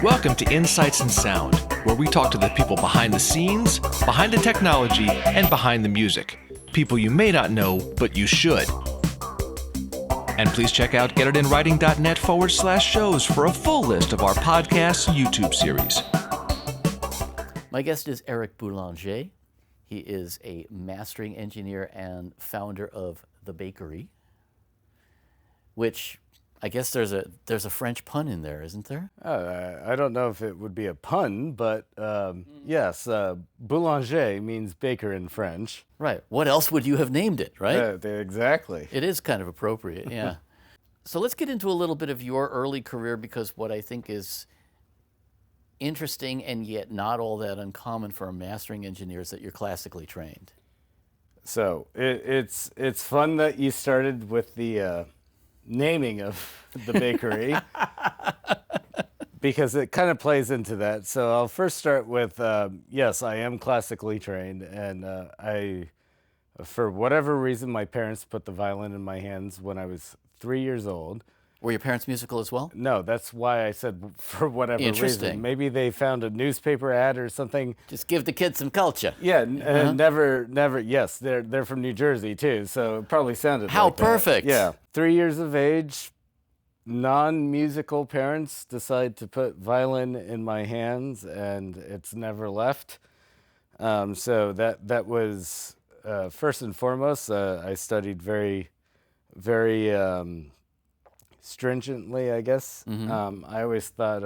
Welcome to Insights in Sound, where we talk to the people behind the scenes, behind the technology, and behind the music. People you may not know, but you should. And please check out getitInwriting.net/shows for a full list of our podcast YouTube series. My guest is Eric Boulanger. He is a mastering engineer and founder of The Bakery, which I guess there's a French pun in there, isn't there? I don't know if it would be a pun, but yes, boulanger means baker in French. Right. What else would you have named it, right? Exactly. It is kind of appropriate, yeah. So let's get into a little bit of your early career, because what I think is interesting and yet not all that uncommon for a mastering engineer is that you're classically trained. So it's fun that you started with the naming of the bakery because it kind of plays into that. So I'll first start with, yes, I am classically trained, and for whatever reason, my parents put the violin in my hands when I was 3 years old. Were your parents musical as well? No, that's why I said for whatever Interesting. reason. Maybe they found a newspaper ad or something. Just give the kids some culture. Yeah, never. Yes, they're from New Jersey too, so it probably sounded How like that. perfect. Yeah, 3 years of age, non-musical parents decide to put violin in my hands, and it's never left. So that was first and foremost. I studied very stringently, I guess. I always thought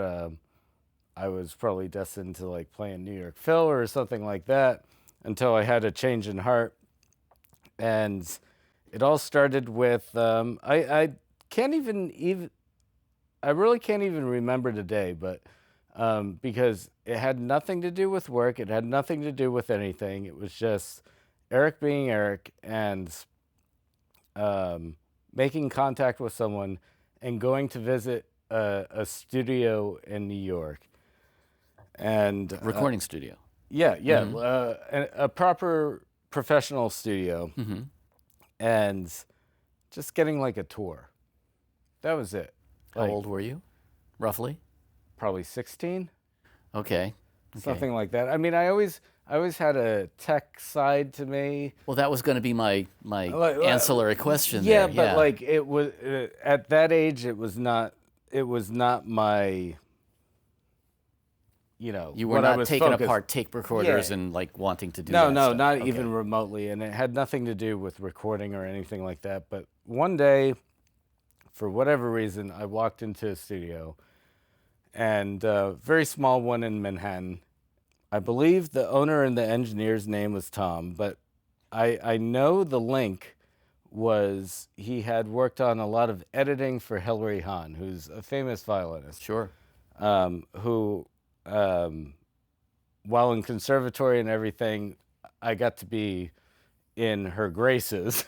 I was probably destined to like play in New York Phil or something like that, until I had a change in heart. And it all started with I really can't even remember the day, but because it had nothing to do with work, it had nothing to do with anything. It was just Eric being Eric, and making contact with someone and going to visit a studio in New York. And Recording studio. Yeah. A proper professional studio. And just getting like a tour. That was it. How old were you, roughly? Probably 16. Okay. Something like that. I mean, I always had a tech side to me. Well, that was going to be my ancillary question Yeah, there. but like it was at that age, it was not my. You were not taking focused. apart tape recorders and like wanting to do No, that no, stuff. not Okay. even remotely, and it had nothing to do with recording or anything like that. But one day, for whatever reason, I walked into a studio, and very small one in Manhattan. I believe the owner and the engineer's name was Tom, but I know the link was he had worked on a lot of editing for Hilary Hahn, who's a famous violinist. Sure. Who, while in conservatory and everything, I got to be in her graces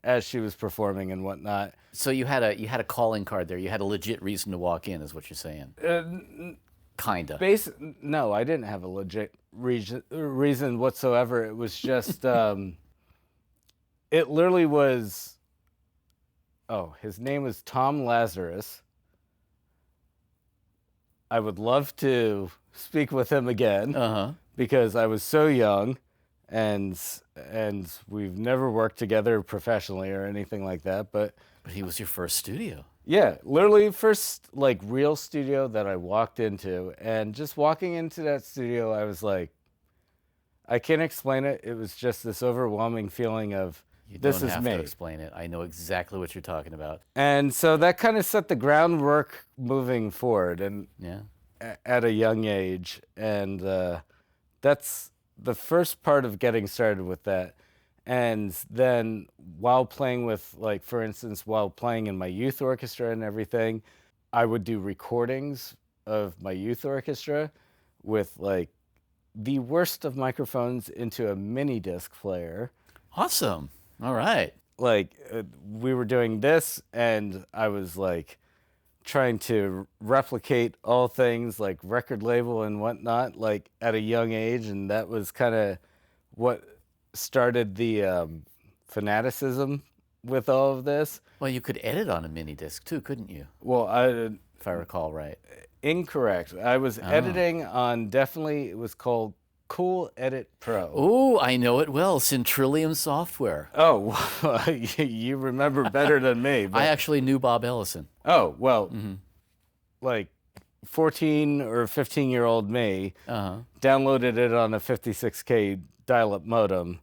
as she was performing and whatnot. So you had a calling card there. You had a legit reason to walk in, is what you're saying. Kinda. No, I didn't have a legit reason whatsoever. It was just, it literally was, his name was Tom Lazarus. I would love to speak with him again because I was so young, and we've never worked together professionally or anything like that. But he was your first studio. Yeah, literally first like real studio that I walked into, and just walking into that studio, I was like, I can't explain it. It was just this overwhelming feeling of this is me. You don't have to explain it. I know exactly what you're talking about. And so that kind of set the groundwork moving forward, and at a young age, and that's the first part of getting started with that. And then while playing with, like, for instance, while playing in my youth orchestra and everything, I would do recordings of my youth orchestra with, like, the worst of microphones into a mini disc player. Awesome. All right. Like, we were doing this, and I was, like, trying to replicate all things, like, record label and whatnot, like, at a young age, and that was kind of what started the fanaticism with all of this. Well, you could edit on a mini disc too, couldn't you? Well, if I recall right. Incorrect. I was editing on definitely, it was called Cool Edit Pro. Oh, I know it well. Centrillium software. Oh, you remember better than me. But, I actually knew Bob Ellison. oh, well, like 14 or 15-year-old me downloaded it on a 56K dial-up modem,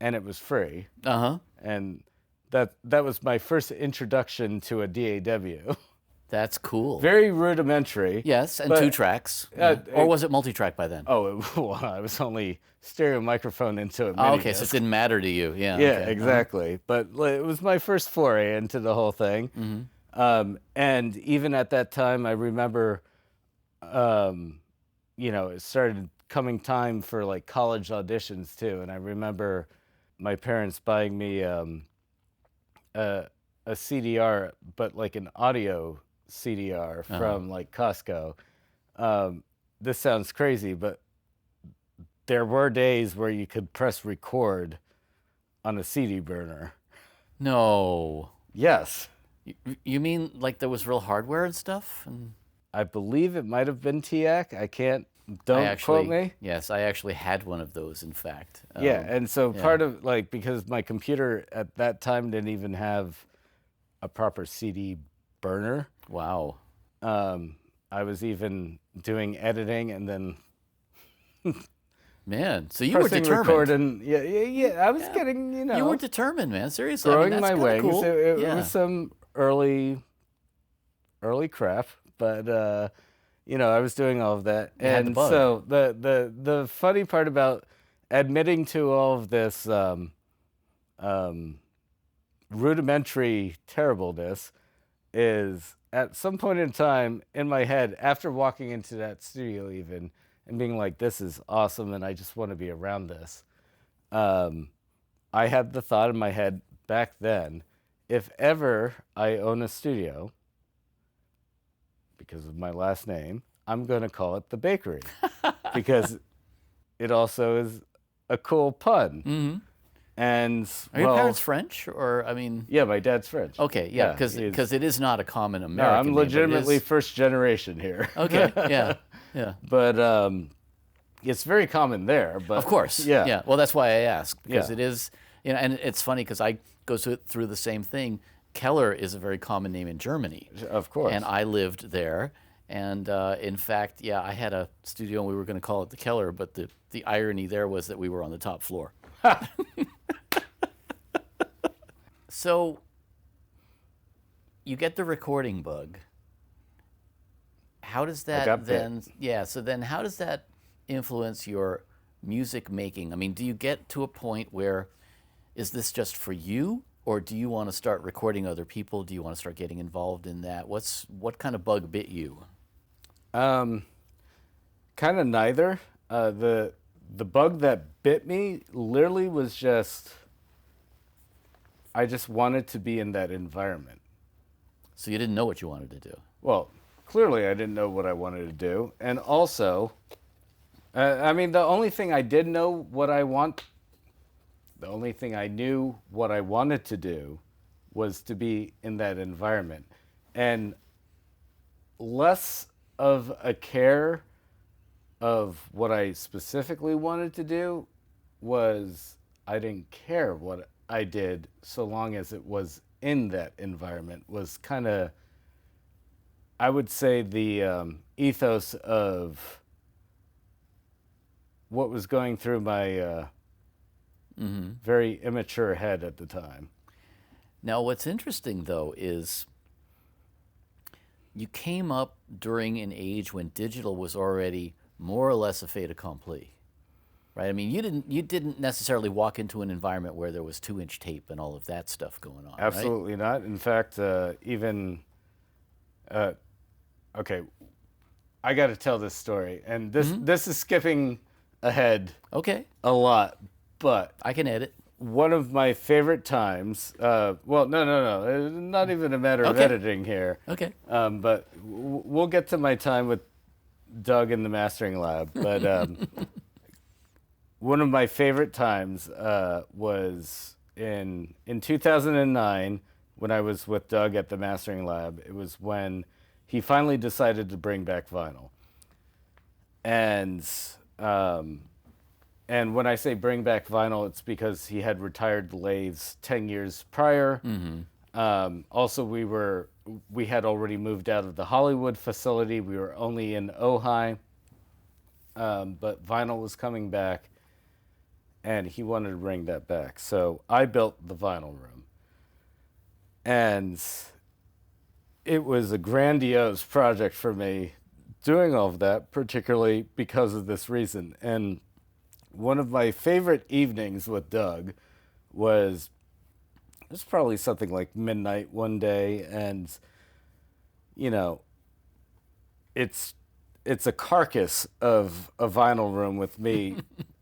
and it was free. And that was my first introduction to a DAW. That's cool. Very rudimentary. Yes, and 2 tracks. Or was it multi-track by then? Oh, well, I was only stereo microphone into it. Oh, okay, so it didn't matter to you. Yeah. Yeah, okay. exactly. But it was my first foray into the whole thing. And even at that time, I remember, it started coming time for like college auditions too. And I remember my parents buying me a CDR, but like an audio CDR from like Costco. This sounds crazy, but there were days where you could press record on a CD burner. No. Yes. You mean like there was real hardware and stuff? I believe it might have been TIAC. Don't quote me. Yes, I actually had one of those, in fact. Yeah, and so part of, like, because my computer at that time didn't even have a proper CD burner. Wow. I was even doing editing and then man, so you were determined. Record and I was getting, You were determined, man. Seriously. Growing my wings. Cool. It was some early crap, but I was doing all of that. And so the funny part about admitting to all of this rudimentary terribleness is at some point in time in my head, after walking into that studio even, and being like, this is awesome and I just want to be around this. I had the thought in my head back then, if ever I own a studio, because of my last name, I'm going to call it The Bakery. Because it also is a cool pun. And are your parents French, or Yeah, my dad's French. Okay, yeah, because it is not a common American. I'm legitimately first generation here. Okay, yeah. But it's very common there. But of course, yeah. Well, that's why I ask, because it is, and it's funny because I go through the same thing. Keller is a very common name in Germany. Of course. And I lived there, and in fact, I had a studio and we were going to call it the Keller, but the irony there was that we were on the top floor. So you get the recording bug. How does that then? Yeah. So then, how does that influence your music making? I mean, do you get to a point where is this just for you, or do you want to start recording other people? Do you want to start getting involved in that? What kind of bug bit you? Kind of neither. The bug that bit me literally was I just wanted to be in that environment. So you didn't know what you wanted to do? Well, clearly I didn't know what I wanted to do. And also, the only thing I did know the only thing I knew what I wanted to do was to be in that environment. And less of a care of what I specifically wanted to do was I didn't care what I did so long as it was in that environment was kind of, I would say, the ethos of what was going through my very immature head at the time. Now, what's interesting, though, is you came up during an age when digital was already more or less a fait accompli, right? I mean, you didn't necessarily walk into an environment where there was 2-inch tape and all of that stuff going on. Absolutely not. In fact, okay, I got to tell this story, and this is skipping ahead. Okay. A lot, but I can edit. One of my favorite times. Well, no, not even a matter of editing here. Okay. But we'll get to my time with Doug in the mastering lab. But one of my favorite times was in 2009 when I was with Doug at the mastering lab. It was when he finally decided to bring back vinyl. And when I say bring back vinyl, it's because he had retired the lathes 10 years prior. Also, we had already moved out of the Hollywood facility. We were only in Ojai, but vinyl was coming back, and he wanted to bring that back. So I built the vinyl room, and it was a grandiose project for me doing all of that, particularly because of this reason. And one of my favorite evenings with Doug was, it was probably something like midnight one day, and you know, it's a carcass of a vinyl room with me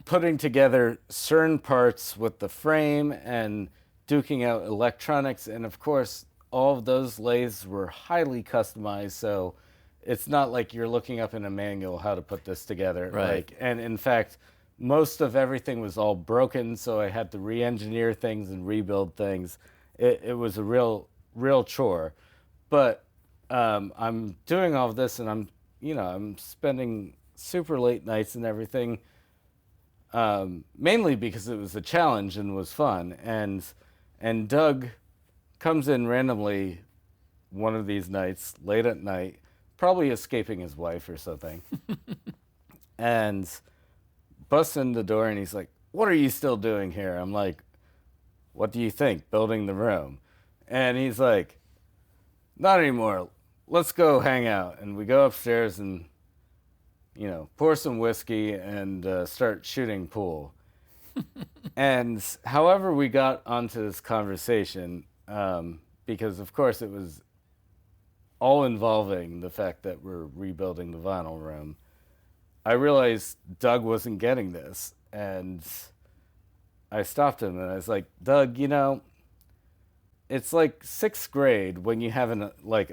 putting together certain parts with the frame and duking out electronics, and of course all of those lathes were highly customized, so it's not like you're looking up in a manual how to put this together. Right. And in fact, most of everything was all broken, so I had to re-engineer things and rebuild things. It was a real chore. But I'm doing all of this, and I'm spending super late nights and everything, mainly because it was a challenge and was fun. And Doug comes in randomly one of these nights, late at night, probably escaping his wife or something, and busts in the door, and he's like, "What are you still doing here?" I'm like, "What do you think, building the room?" And he's like, "Not anymore. Let's go hang out." And we go upstairs and, pour some whiskey and start shooting pool. And however we got onto this conversation, because of course it was all involving the fact that we're rebuilding the vinyl room, I realized Doug wasn't getting this, and I stopped him and I was like, "Doug, it's like 6th grade when you have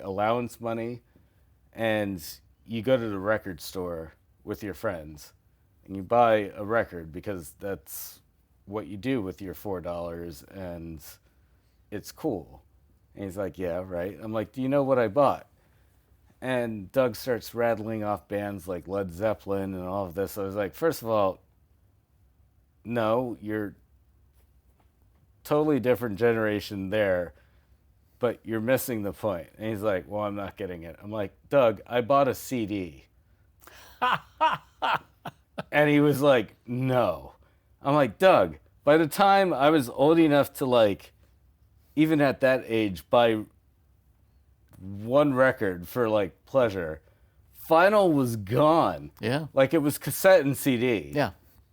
allowance money and you go to the record store with your friends and you buy a record because that's what you do with your $4 and it's cool." And he's like, "Yeah, right." I'm like, "Do you know what I bought?" And Doug starts rattling off bands like Led Zeppelin and all of this. I was like, "First of all, no, you're totally different generation there, but you're missing the point." And he's like, "Well, I'm not getting it." I'm like, "Doug, I bought a CD." And he was like, "No." I'm like, "Doug, by the time I was old enough to even at that age, buy one record for pleasure, vinyl was gone." Yeah. It was cassette and CD. Yeah.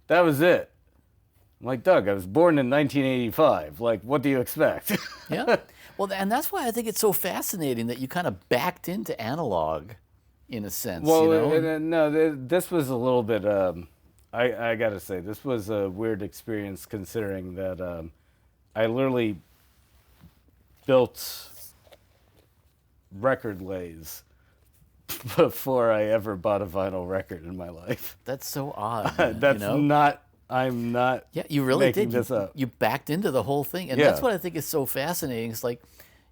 That was it. I'm like, "Doug, I was born in 1985. What do you expect?" Yeah. Well, and that's why I think it's so fascinating that you kind of backed into analog, in a sense. Well, no, this was a little bit. I gotta say, this was a weird experience considering that I literally built record lathes before I ever bought a vinyl record in my life. That's so odd. I'm not. Yeah, you really making did. this up. You backed into the whole thing, and Yeah. that's what I think is so fascinating. It's like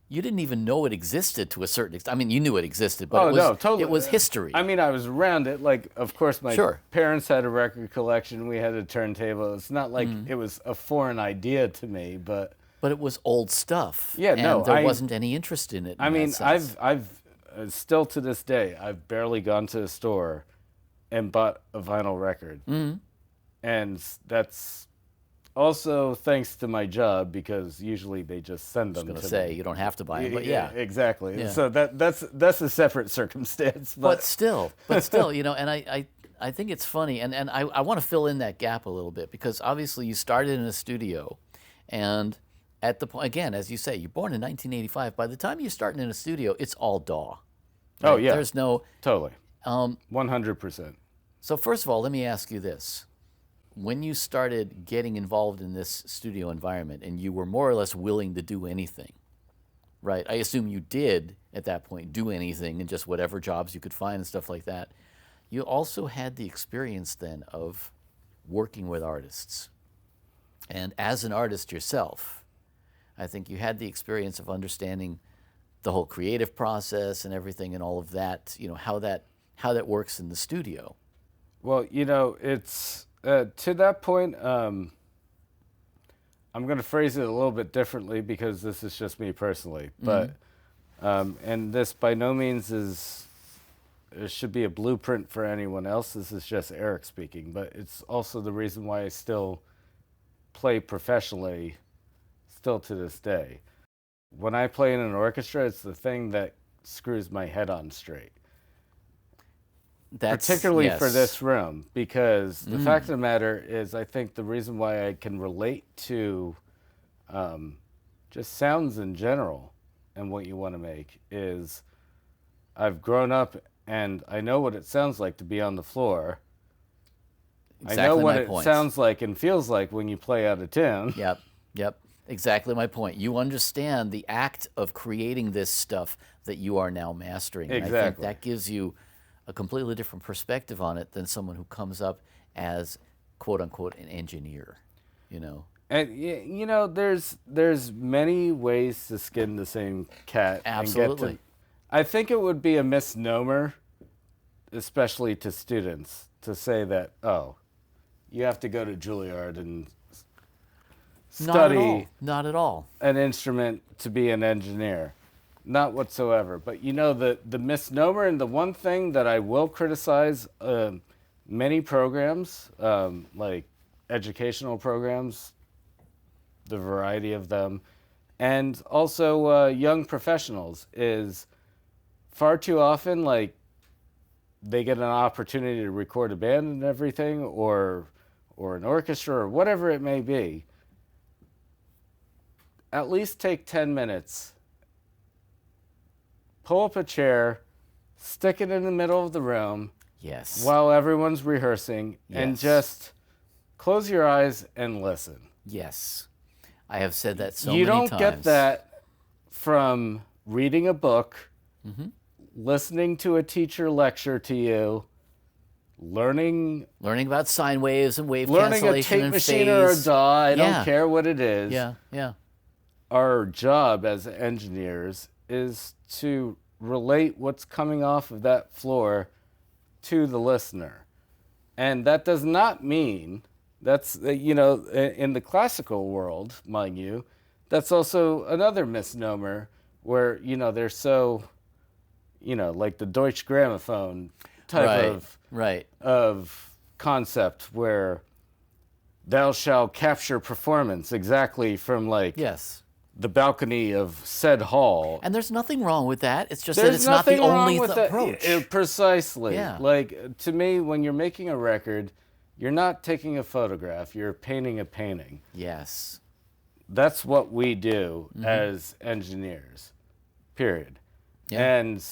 you didn't even know it existed to a certain extent. I mean, you knew it existed, but Totally. it was history. I mean, I was around it. Of course, my Sure. parents had a record collection. We had a turntable. It's not like it was a foreign idea to me, but it was old stuff. Yeah, no, and there wasn't any interest in it. I mean, sense. I've still to this day, I've barely gone to a store and bought a vinyl record. Mm-hmm. And that's also thanks to my job, because usually they just send them I was to going to say, me. you don't have to buy them, but yeah. Exactly. Yeah. So that's a separate circumstance. But still, and I think it's funny, and I want to fill in that gap a little bit, because obviously you started in a studio, and at the point, again, as you say, you're born in 1985. By the time you're starting in a studio, it's all DAW. Right? Oh, yeah. There's no... Totally. 100%. So first of all, let me ask you this. When you started getting involved in this studio environment and you were more or less willing to do anything, right? I assume you did, at that point, do anything and just whatever jobs you could find and stuff like that. You also had the experience then of working with artists. And as an artist yourself, I think you had the experience of understanding the whole creative process and everything and all of that, how that works in the studio. Well, it's to that point, I'm going to phrase it a little bit differently because this is just me personally, but and this by no means it should be a blueprint for anyone else. This is just Eric speaking, but it's also the reason why I still play professionally still to this day. When I play in an orchestra, it's the thing that screws my head on straight. Particularly for this room, because the fact of the matter is, I think the reason why I can relate to just sounds in general and what you want to make is I've grown up and I know what it sounds like to be on the floor. Exactly I know what my it point. sounds like and feels like when you play out of tune. Yep. Exactly my point. You understand the act of creating this stuff that you are now mastering. Exactly. And I think that gives you a completely different perspective on it than someone who comes up as quote unquote an engineer, And there's many ways to skin the same cat. Absolutely. And I think it would be a misnomer, especially to students, to say that, you have to go to Juilliard and study Not at all. an instrument to be an engineer. Not whatsoever. But the misnomer, and the one thing that I will criticize many programs, like educational programs, the variety of them, and also young professionals, is far too often they get an opportunity to record a band and everything, or an orchestra, or whatever it may be. At least take 10 minutes, pull up a chair, stick it in the middle of the room while everyone's rehearsing, and just close your eyes and listen. Yes. I have said that so many times. You don't get that from reading a book, listening to a teacher lecture to you, learning about sine waves and wave learning a cancellation tape and machine phase. or a DAW. I don't care what it is. Yeah. Our job as engineers is to relate what's coming off of that floor to the listener. And that does not mean that's, in the classical world, mind you, that's also another misnomer where, they're so, like the Deutsche Grammophon type of concept where thou shalt capture performance exactly from the balcony of said hall. And there's nothing wrong with that. It's just that it's not the only approach. Precisely. Yeah. To me, when you're making a record, you're not taking a photograph, you're painting a painting. Yes. That's what we do as engineers, period. Yeah. And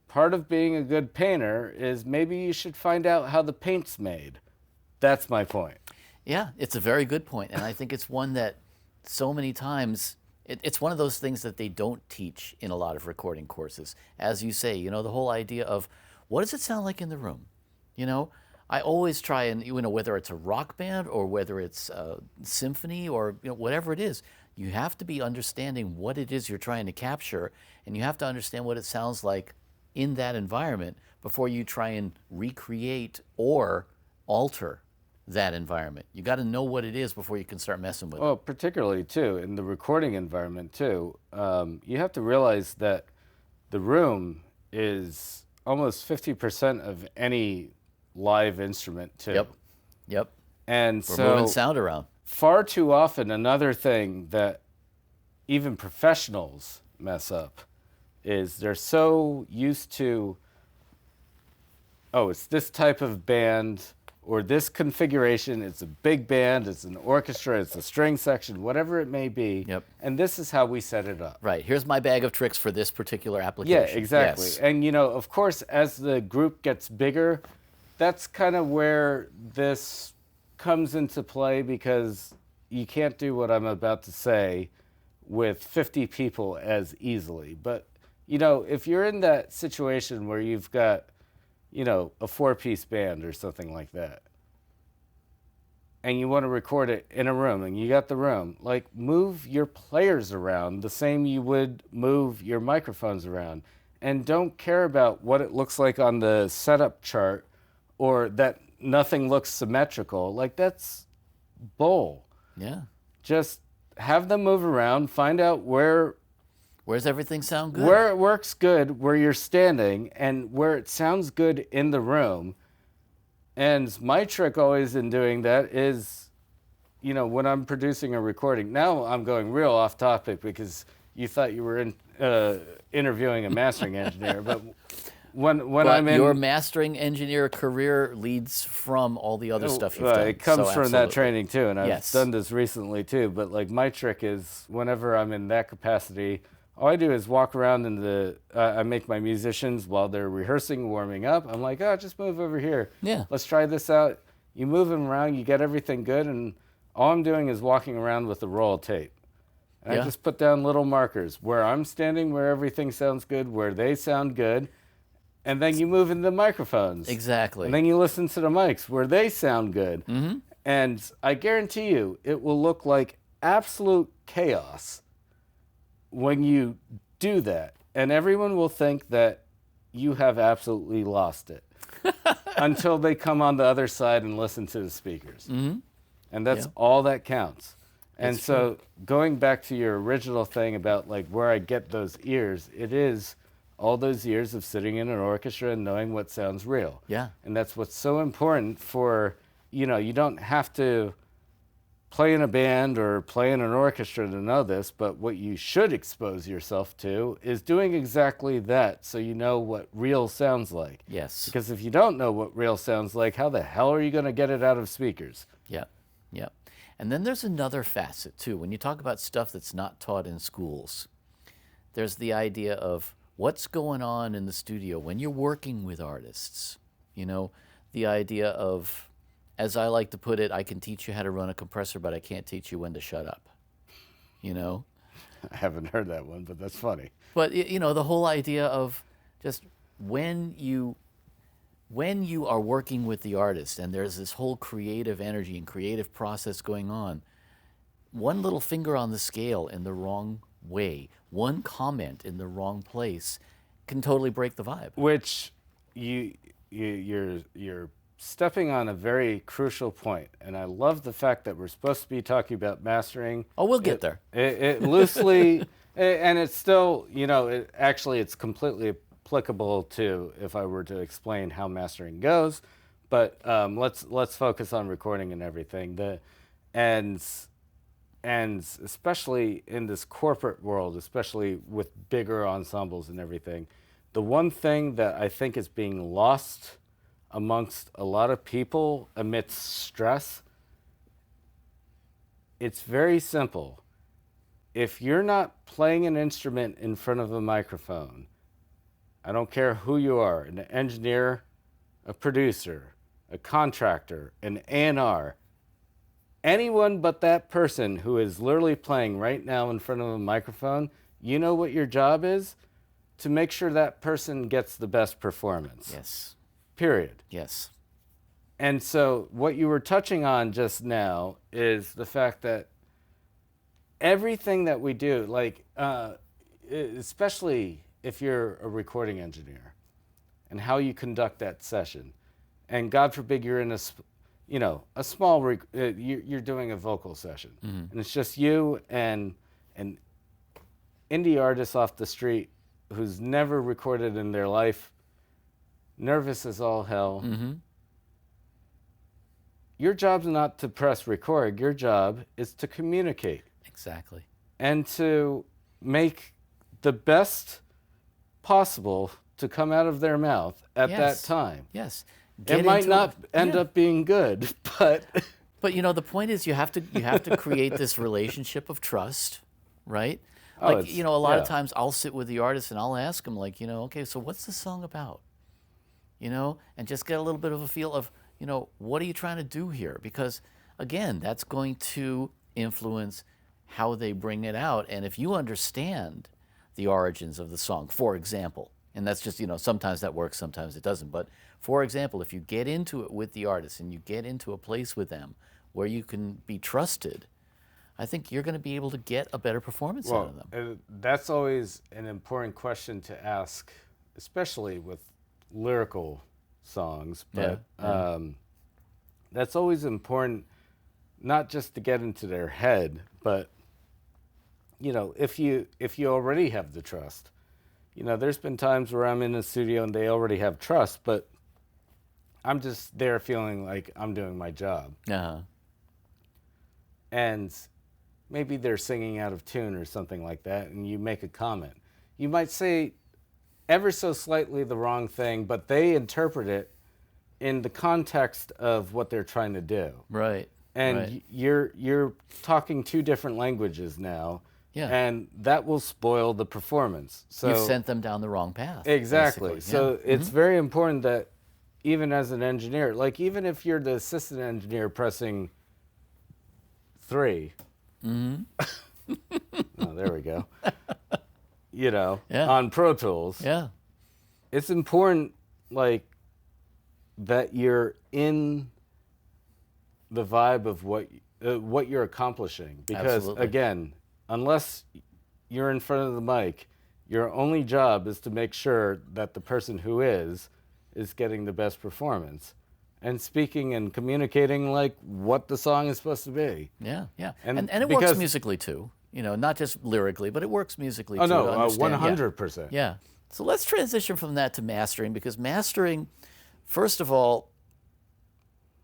part of being a good painter is maybe you should find out how the paint's made. That's my point. Yeah, it's a very good point. And I think it's one that so many times, it's one of those things that they don't teach in a lot of recording courses. As you say, the whole idea of what does it sound like in the room? I always try and, whether it's a rock band or whether it's a symphony or whatever it is, you have to be understanding what it is you're trying to capture, and you have to understand what it sounds like in that environment before you try and recreate or alter that environment. You got to know what it is before you can start messing with it. Well, particularly too in the recording environment too, you have to realize that the room is almost 50% of any live instrument too. Yep. And We're so moving sound around. Far too often, another thing that even professionals mess up is they're so used to, it's this type of band or this configuration, it's a big band, it's an orchestra, it's a string section, whatever it may be. Yep. And this is how we set it up. Right. Here's my bag of tricks for this particular application. Yeah, exactly. Yes. And, of course, as the group gets bigger, that's kind of where this comes into play, because you can't do what I'm about to say with 50 people as easily. But, if you're in that situation where you've got, a 4-piece band or something like that, and you want to record it in a room and you got the room, like move your players around the same you would move your microphones around. And don't care about what it looks like on the setup chart or that nothing looks symmetrical. Like that's bull. Yeah. Just have them move around, find out where's everything sound good? Where it works good, where you're standing, and where it sounds good in the room. And my trick always in doing that is, when I'm producing a recording, now I'm going real off topic because you thought you were interviewing a mastering engineer, but when I'm in... Your mastering engineer career leads from all the other stuff you've done. It comes so from absolutely. that training too, and I've done this recently too, but like my trick is whenever I'm in that capacity, all I do is walk around I make my musicians while they're rehearsing, warming up. I'm like, just move over here. Yeah. Let's try this out. You move them around, you get everything good, and all I'm doing is walking around with a roll of tape. And I just put down little markers where I'm standing, where everything sounds good, where they sound good, and then you move into the microphones. Exactly. And then you listen to the mics where they sound good. Mm-hmm. And I guarantee you, it will look like absolute chaos when you do that, and everyone will think that you have absolutely lost it until they come on the other side and listen to the speakers. Mm-hmm. And that's all that counts. And That's so going back to your original thing about like where I get those ears, it is all those years of sitting in an orchestra and knowing what sounds real. Yeah. And that's what's so important for, you don't have to play in a band or play in an orchestra to know this, but what you should expose yourself to is doing exactly that so you know what real sounds like. Yes. Because if you don't know what real sounds like, how the hell are you going to get it out of speakers? Yeah. Yeah. And then there's another facet too. When you talk about stuff that's not taught in schools, there's the idea of what's going on in the studio when you're working with artists. The idea of, as I like to put it, I can teach you how to run a compressor, but I can't teach you when to shut up. I haven't heard that one, but that's funny. But the whole idea of just when you are working with the artist and there's this whole creative energy and creative process going on, one little finger on the scale in the wrong way, one comment in the wrong place can totally break the vibe. Which you're stepping on a very crucial point, and I love the fact that we're supposed to be talking about mastering. Oh, we'll get there. It loosely, and it's still, it's completely applicable to if I were to explain how mastering goes. But let's focus on recording and everything. And especially in this corporate world, especially with bigger ensembles and everything, the one thing that I think is being lost amongst a lot of people amidst stress, it's very simple. If you're not playing an instrument in front of a microphone, I don't care who you are, an engineer, a producer, a contractor, an A&R, anyone but that person who is literally playing right now in front of a microphone, you know what your job is? To make sure that person gets the best performance. Yes. Period. Yes. And so what you were touching on just now is the fact that everything that we do, like especially if you're a recording engineer and how you conduct that session, and God forbid you're in a small, you're doing a vocal session, and it's just you and an indie artist off the street who's never recorded in their life, nervous as all hell. Mm-hmm. Your job's not to press record. Your job is to communicate. Exactly. And to make the best possible to come out of their mouth at that time. Yes. It might not end up being good, but... But the point is you have to create this relationship of trust, right? Like, a lot of times I'll sit with the artist and I'll ask them, like, okay, so what's the song about? And just get a little bit of a feel of, what are you trying to do here? Because, again, that's going to influence how they bring it out. And if you understand the origins of the song, for example, and that's just, sometimes that works, sometimes it doesn't. But, for example, if you get into it with the artist and you get into a place with them where you can be trusted, I think you're going to be able to get a better performance out of them. That's always an important question to ask, especially with lyrical songs. But that's always important, not just to get into their head, but if you already have the trust. There's been times where I'm in the studio and they already have trust, but I'm just there feeling like I'm doing my job. And maybe they're singing out of tune or something like that, and you make a comment. You might say ever so slightly the wrong thing, but they interpret it in the context of what they're trying to do. Right. And you're talking two different languages now. Yeah. And that will spoil the performance. So you've sent them down the wrong path. Exactly. Basically. So it's very important that even as an engineer, like even if you're the assistant engineer pressing 3, oh, there we go. On Pro Tools. Yeah. It's important, like, that you're in the vibe of what you're accomplishing. Because, Absolutely. again, unless you're in front of the mic, your only job is to make sure that the person who is getting the best performance and speaking and communicating like what the song is supposed to be. Yeah. And it works musically too. Not just lyrically, but it works musically too. Oh, no, 100%. Yeah. So let's transition from that to mastering, because mastering, first of all,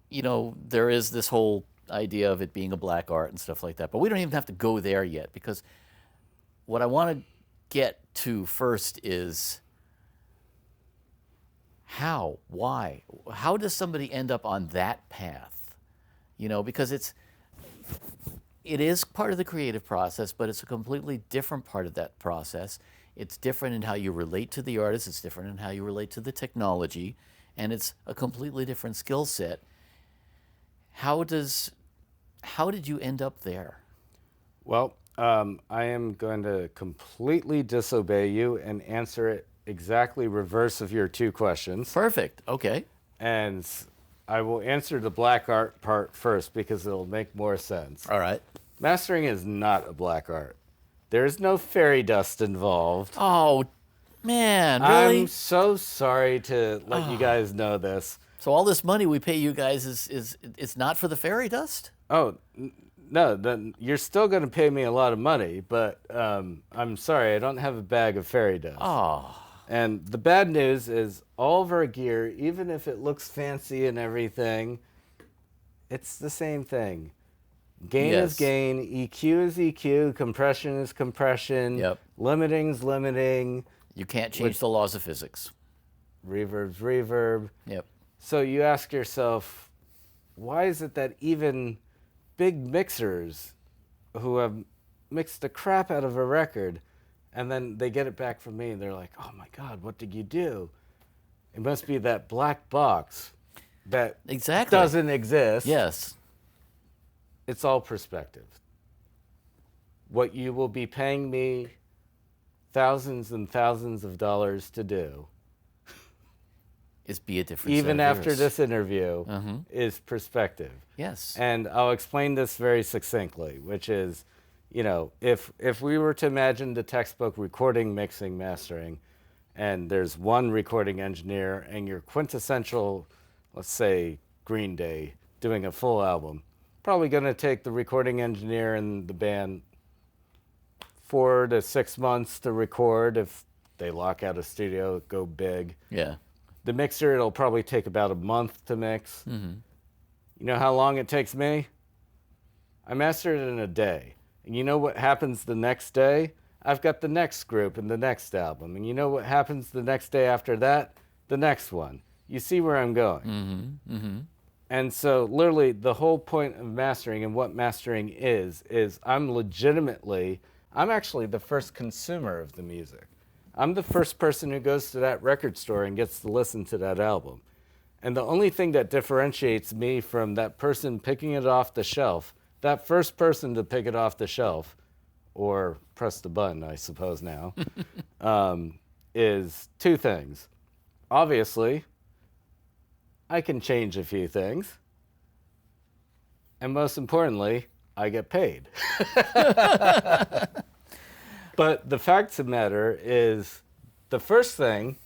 there is this whole idea of it being a black art and stuff like that, but we don't even have to go there yet, because what I want to get to first is why does somebody end up on that path? Because it is part of the creative process, but it's a completely different part of that process. It's different in how you relate to the artist, it's different in how you relate to the technology, and it's a completely different skill set. How did you end up there? Well, I am going to completely disobey you and answer it exactly reverse of your two questions. Perfect. Okay. And I will answer the black art part first because it'll make more sense. All right. Mastering is not a black art. There's no fairy dust involved. Oh, man, really? I'm so sorry to let you guys know this. So all this money we pay you guys is it's not for the fairy dust? Oh, no, then you're still going to pay me a lot of money, but I'm sorry, I don't have a bag of fairy dust. Oh. And the bad news is all of our gear, even if it looks fancy and everything, it's the same thing. Gain is gain, EQ is EQ, compression is compression, limiting's limiting. You can't change the laws of physics. Reverb's reverb. Yep. So you ask yourself, why is it that even big mixers who have mixed the crap out of a record, and then they get it back from me and they're like, oh my God, what did you do? It must be that black box that doesn't exist. Yes. It's all perspective. What you will be paying me thousands and thousands of dollars to do is be a different even after this interview is perspective. Yes. And I'll explain this very succinctly, which is, if we were to imagine the textbook recording, mixing, mastering, and there's one recording engineer and your quintessential, let's say, Green Day, doing a full album, probably going to take the recording engineer and the band 4 to 6 months to record if they lock out a studio, go big. Yeah. The mixer, it'll probably take about a month to mix. Mm-hmm. You know how long it takes me? I master it in a day. And you know what happens the next day? I've got the next group and the next album. And you know what happens the next day after that? The next one. You see where I'm going. Mm-hmm. Mm-hmm. And so literally the whole point of mastering and what mastering is I'm actually the first consumer of the music. I'm the first person who goes to that record store and gets to listen to that album. And the only thing that differentiates me from that person picking it off the shelf, that first person to pick it off the shelf, or press the button, I suppose now, is two things. Obviously, I can change a few things. And most importantly, I get paid. But the fact of the matter is, the first thing,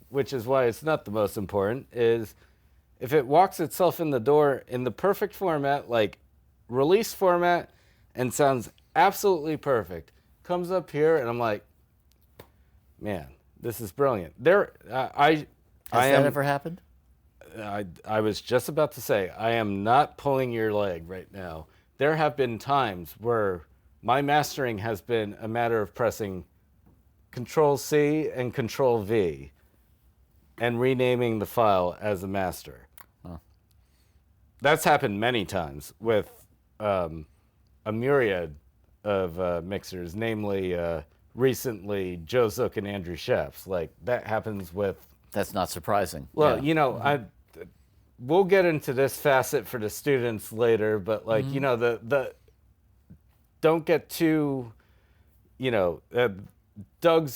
which is why it's not the most important, is if it walks itself in the door in the perfect format, like release format, and sounds absolutely perfect, comes up here and I'm like, man, this is brilliant. Has that ever happened? I was just about to say, I am not pulling your leg right now. There have been times where my mastering has been a matter of pressing Control-C and Control-V and renaming the file as a master. Huh. That's happened many times with a myriad of mixers, namely recently Joe Zook and Andrew Sheffs. Like, that happens with... That's not surprising. Well, we'll get into this facet for the students later, but like, the don't get too, Doug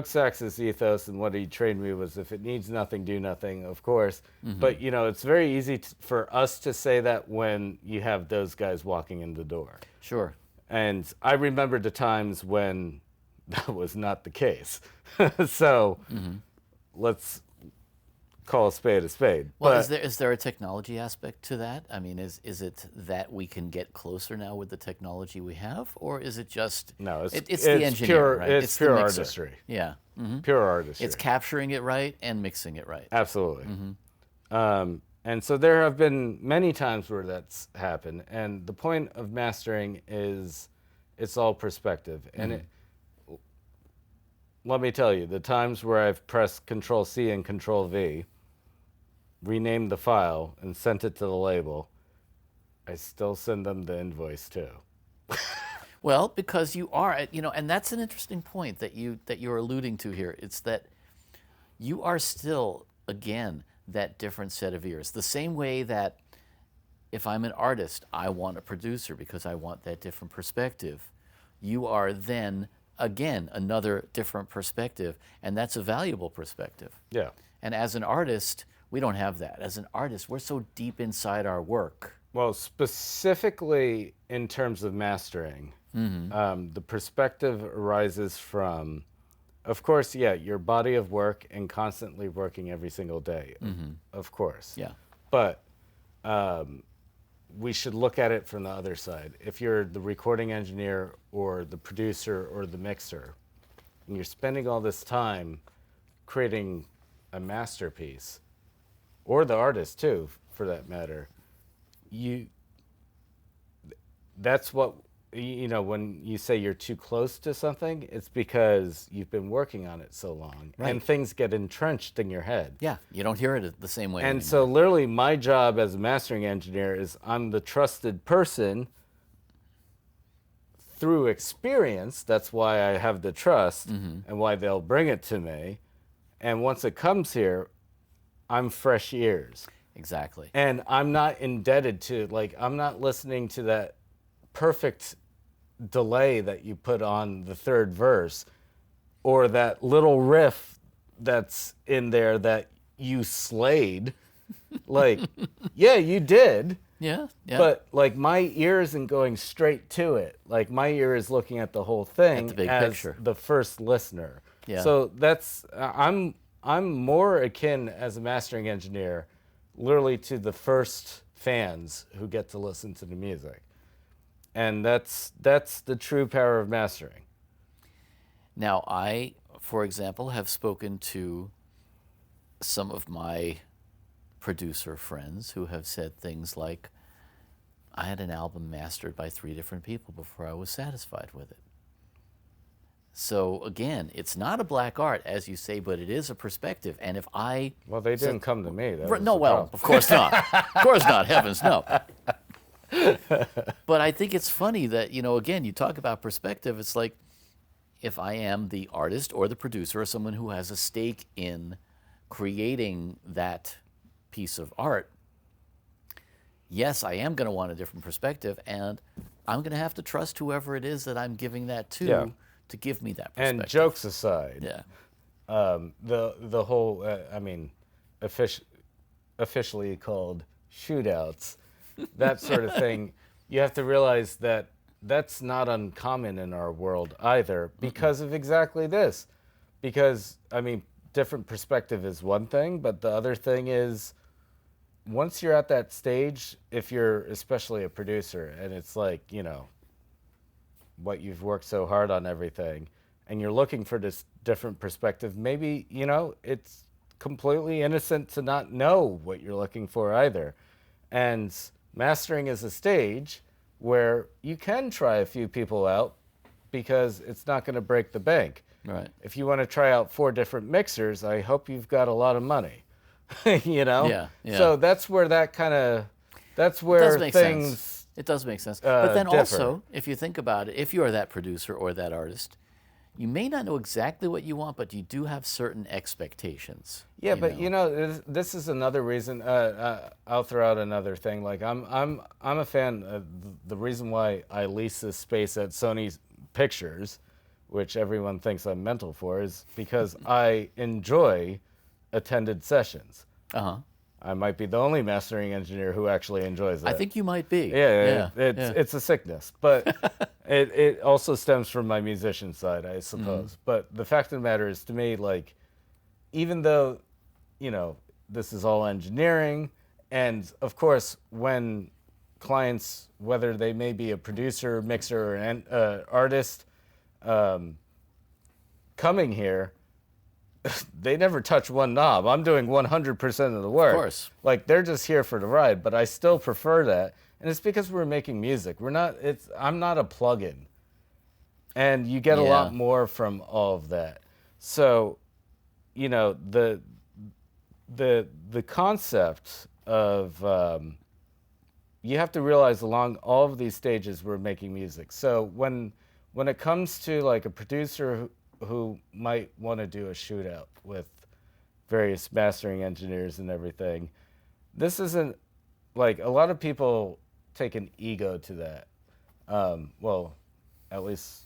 Sachs's ethos and what he trained me was, if it needs nothing, do nothing, of course. But, it's very easy for us to say that when you have those guys walking in the door. Sure. And I remember the times when that was not the case. So let's call a spade a spade. Well, is there a technology aspect to that? I mean, is it that we can get closer now with the technology we have, or is it just no? It's the engineer, pure, right? It's pure artistry. Yeah, pure artistry. It's capturing it right and mixing it right. Absolutely. And so there have been many times where that's happened, and the point of mastering is it's all perspective. And let me tell you, the times where I've pressed Control-C and Control-V, renamed the file, and sent it to the label, I still send them the invoice too. Well, because you are, and that's an interesting point that you're alluding to here. It's that you are still, again, that different set of ears. The same way that if I'm an artist, I want a producer because I want that different perspective. You are then, again, another different perspective, and that's a valuable perspective. Yeah. And as an artist, we don't have that. As an artist, we're so deep inside our work. Well, specifically in terms of mastering, the perspective arises from, of course, your body of work and constantly working every single day, of course. Yeah. But we should look at it from the other side. If you're the recording engineer or the producer or the mixer, and you're spending all this time creating a masterpiece, or the artist too, for that matter, that's what, when you say you're too close to something, it's because you've been working on it so long, and things get entrenched in your head. Yeah, you don't hear it the same way And anymore. so literally my job as a mastering engineer is I'm the trusted person through experience. That's why I have the trust and why they'll bring it to me. And once it comes here, I'm fresh ears. Exactly. And I'm not indebted to, I'm not listening to that perfect delay that you put on the third verse, or that little riff that's in there that you slayed. Yeah, you did. Yeah. But my ear isn't going straight to it. My ear is looking at the whole thing At the big as picture. the first listener. Yeah. So that's I'm more akin as a mastering engineer, literally to the first fans who get to listen to the music. And that's the true power of mastering. Now, I, for example, have spoken to some of my producer friends who have said things like, I had an album mastered by 3 different people before I was satisfied with it. So again, it's not a black art, as you say, but it is a perspective. And if I... Well, they didn't come to me. Of course not. Of course not. Heavens, no. But I think it's funny that, again, you talk about perspective. It's like, if I am the artist or the producer or someone who has a stake in creating that piece of art, yes, I am going to want a different perspective, and I'm going to have to trust whoever it is that I'm giving that to give me that perspective. And jokes aside, the whole, officially called shootouts, that sort of thing, you have to realize that that's not uncommon in our world either because of exactly this. Because, I mean, different perspective is one thing, but the other thing is once you're at that stage, if you're especially a producer and it's like, you know, what you've worked so hard on everything and you're looking for this different perspective, maybe, you know, it's completely innocent to not know what you're looking for either. And mastering is a stage where you can try a few people out because it's not going to break the bank. Right. If you want to try out 4 different mixers, I hope you've got a lot of money. You know? Yeah. So that's where that's where It does make things sense. It does make sense. But then differ. also, if you think about it, if you are that producer or that artist, you may not know exactly what you want, but you do have certain expectations. Yeah, but you know, this is another reason. I'll throw out another thing. Like I'm a fan. The reason why I lease this space at Sony Pictures, which everyone thinks I'm mental for, is because I enjoy attended sessions. Uh-huh. I might be the only mastering engineer who actually enjoys that. I think you might be. Yeah, it's a sickness, but it also stems from my musician side, I suppose. But the fact of the matter is, to me, like, even though, you know, this is all engineering, and of course, when clients, whether they may be a producer, mixer, or an artist, coming here, they never touch one knob. I'm doing 100% of the work. Of course. Like, they're just here for the ride, but I still prefer that. And it's because we're making music. I'm not a plug-in. And you get a lot more from all of that. So, you know, the concept of, you have to realize along all of these stages we're making music. So when it comes to like a producer who might want to do a shootout with various mastering engineers and everything, this isn't like, a lot of people take an ego to that. Well, at least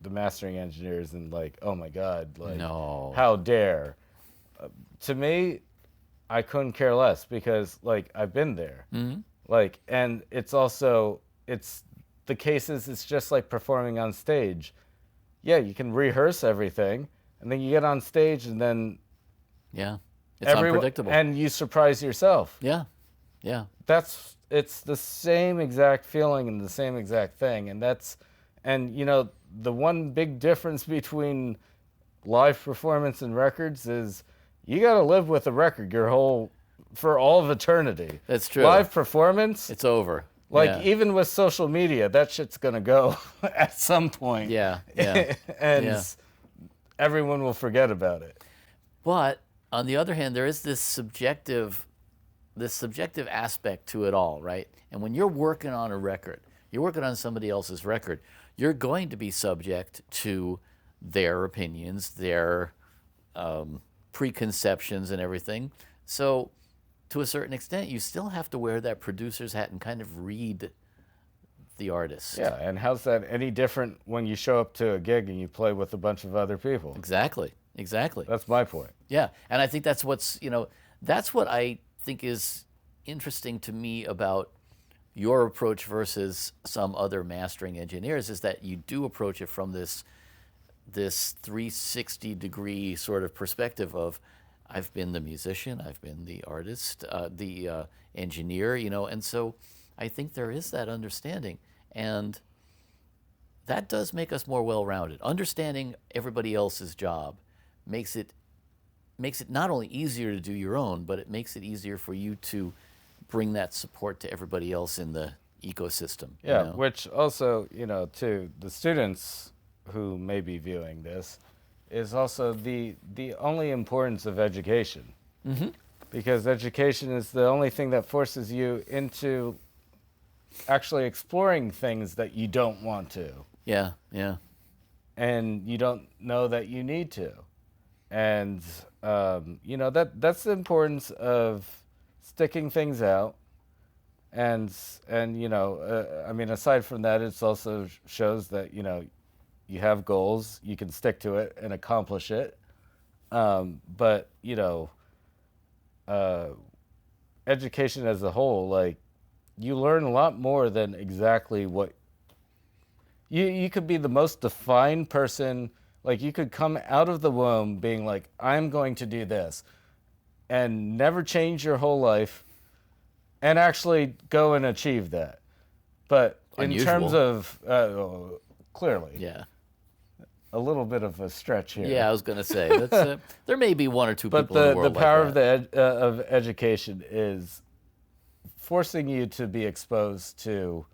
the mastering engineers, and like, oh my God, like, no, how dare. To me, I couldn't care less because like I've been there. Mm-hmm. Like, and it's also, it's the cases, it's just like performing on stage. Yeah, you can rehearse everything, and then you get on stage, and then it's unpredictable, and you surprise yourself. Yeah. It's the same exact feeling and the same exact thing, and you know, the one big difference between live performance and records is you got to live with the record for all of eternity. That's true. Live performance, it's over. Like, even with social media, that shit's going to go at some point. Yeah. And everyone will forget about it. But on the other hand, there is this subjective aspect to it all, right? And when you're working on a record, you're working on somebody else's record, you're going to be subject to their opinions, their preconceptions and everything. So to a certain extent, you still have to wear that producer's hat and kind of read the artist. Yeah, and how's that any different when you show up to a gig and you play with a bunch of other people? Exactly. That's my point. Yeah, and I think that's what I think is interesting to me about your approach versus some other mastering engineers, is that you do approach it from this 360-degree sort of perspective of, I've been the musician, I've been the artist, the engineer, you know, and so I think there is that understanding, and that does make us more well-rounded. Understanding everybody else's job makes it not only easier to do your own, but it makes it easier for you to bring that support to everybody else in the ecosystem. Yeah, you know? Which also, you know, to the students who may be viewing this, is also the only importance of education. Mm-hmm. Because education is the only thing that forces you into actually exploring things that you don't want to. Yeah. And you don't know that you need to. And, you know, that's the importance of sticking things out. And you know, I mean, aside from that, it also shows that, you know, you have goals, you can stick to it and accomplish it. But, you know, education as a whole, like, you learn a lot more than exactly what you could be the most defined person. Like, you could come out of the womb being like, I'm going to do this, and never change your whole life, and actually go and achieve that. But in terms of, clearly. Yeah. A little bit of a stretch here. Yeah, I was going to say, that's, there may be one or two people in the world But the power like that. of education is forcing you to be exposed to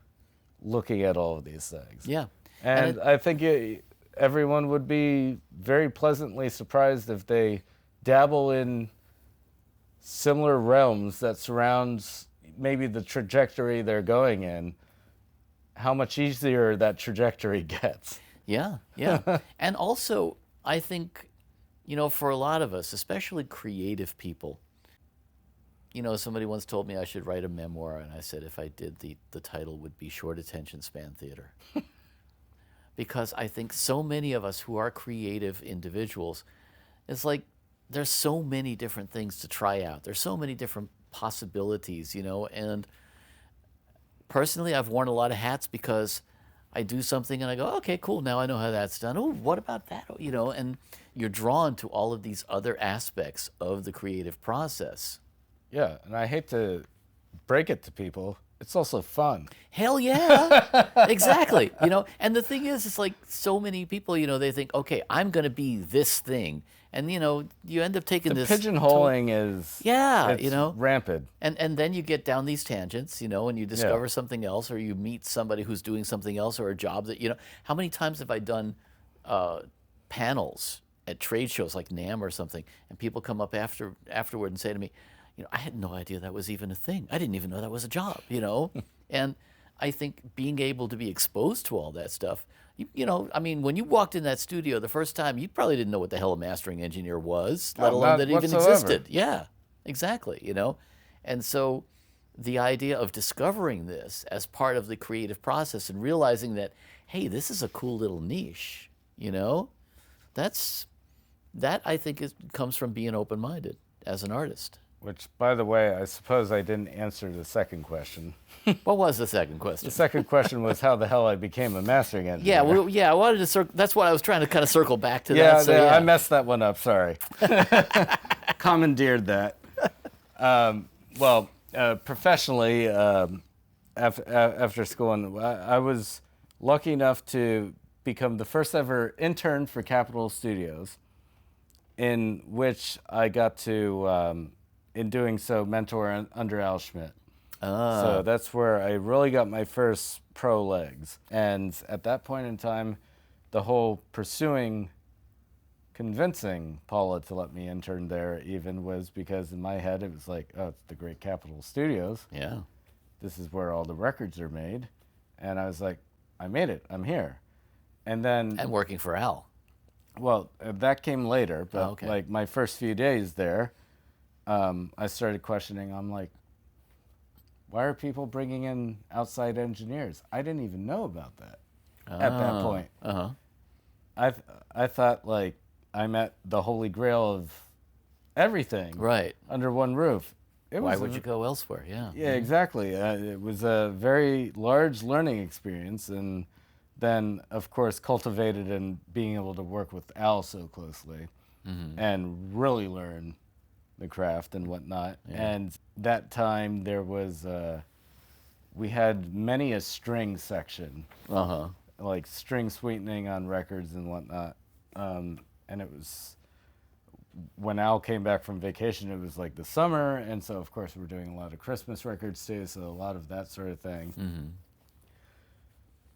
looking at all of these things. Yeah. And I think everyone would be very pleasantly surprised if they dabble in similar realms that surrounds maybe the trajectory they're going in, how much easier that trajectory gets. Yeah, yeah. And also, I think, for a lot of us, especially creative people, somebody once told me I should write a memoir, and I said if I did, the title would be Short Attention Span Theater. Because I think so many of us who are creative individuals, it's like there's so many different things to try out. There's so many different possibilities, and personally, I've worn a lot of hats because I do something and I go, okay, cool, now I know how that's done. Oh, what about that? And you're drawn to all of these other aspects of the creative process. Yeah, and I hate to break it to people, it's also fun. Hell yeah, exactly. And the thing is, it's like so many people, they think, okay, I'm going to be this thing. And, you end up taking this. Pigeonholing is rampant. And then you get down these tangents, and you discover something else, or you meet somebody who's doing something else, or a job that, how many times have I done panels at trade shows like NAMM or something, and people come up afterward and say to me, I had no idea that was even a thing. I didn't even know that was a job, And I think being able to be exposed to all that stuff, when you walked in that studio the first time, you probably didn't know what the hell a mastering engineer was, let alone that it even existed. Yeah, exactly, And so the idea of discovering this as part of the creative process and realizing that, hey, this is a cool little niche, that I think comes from being open-minded as an artist. Which, by the way, I suppose I didn't answer the second question. What was the second question? The second question was how the hell I became a mastering engineer. Yeah, I wanted to that's what I was trying to kind of circle back to that. So, I messed that one up, sorry. Commandeered that. Professionally, after school, I was lucky enough to become the first ever intern for Capitol Studios, in which I got to, in doing so, mentor under Al Schmidt. So that's where I really got my first pro legs. And at that point in time, the whole convincing Paula to let me intern there even was because in my head it was like, oh, it's the great Capitol Studios. Yeah. This is where all the records are made. And I was like, I made it. I'm here. And then... And working for Al. Well, that came later. But like my first few days there, I started questioning. I'm like, why are people bringing in outside engineers? I didn't even know about that at that point. I thought like I'm at the holy grail of everything under one roof. Why would you go elsewhere? Yeah. Yeah, exactly. It was a very large learning experience, and then of course cultivated and being able to work with Al so closely and really learn the craft and whatnot. Yeah. And that time there was, we had many a string section, like string sweetening on records and whatnot. And it was, when Al came back from vacation, it was like the summer. And so of course we're doing a lot of Christmas records too. So a lot of that sort of thing.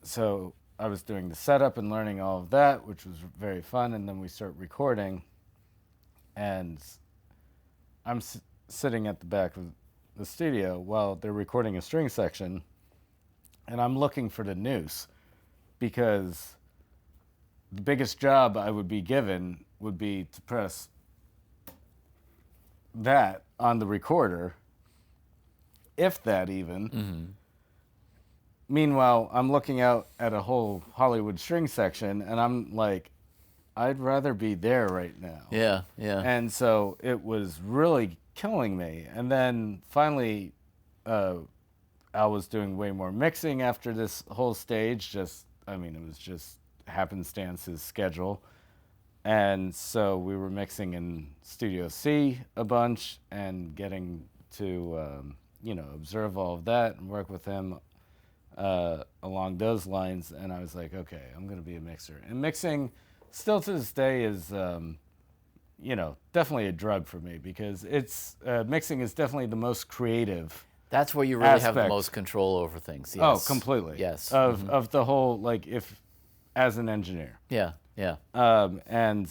So I was doing the setup and learning all of that, which was very fun. And then we start recording, and I'm sitting at the back of the studio while they're recording a string section, and I'm looking for the noose because the biggest job I would be given would be to press that on the recorder, if that even. Meanwhile, I'm looking out at a whole Hollywood string section, and I'm like, I'd rather be there right now. Yeah, yeah. And so it was really killing me. And then finally, Al was doing way more mixing after this whole stage. It was just happenstance, his schedule. And so we were mixing in Studio C a bunch and getting to, observe all of that and work with him along those lines. And I was like, okay, I'm going to be a mixer. And mixing, still to this day, is, definitely a drug for me, because mixing is definitely the most creative. That's where you really have the aspect. most control over things. Yes. Oh, completely. Yes. Of the whole, as an engineer. Yeah, yeah. And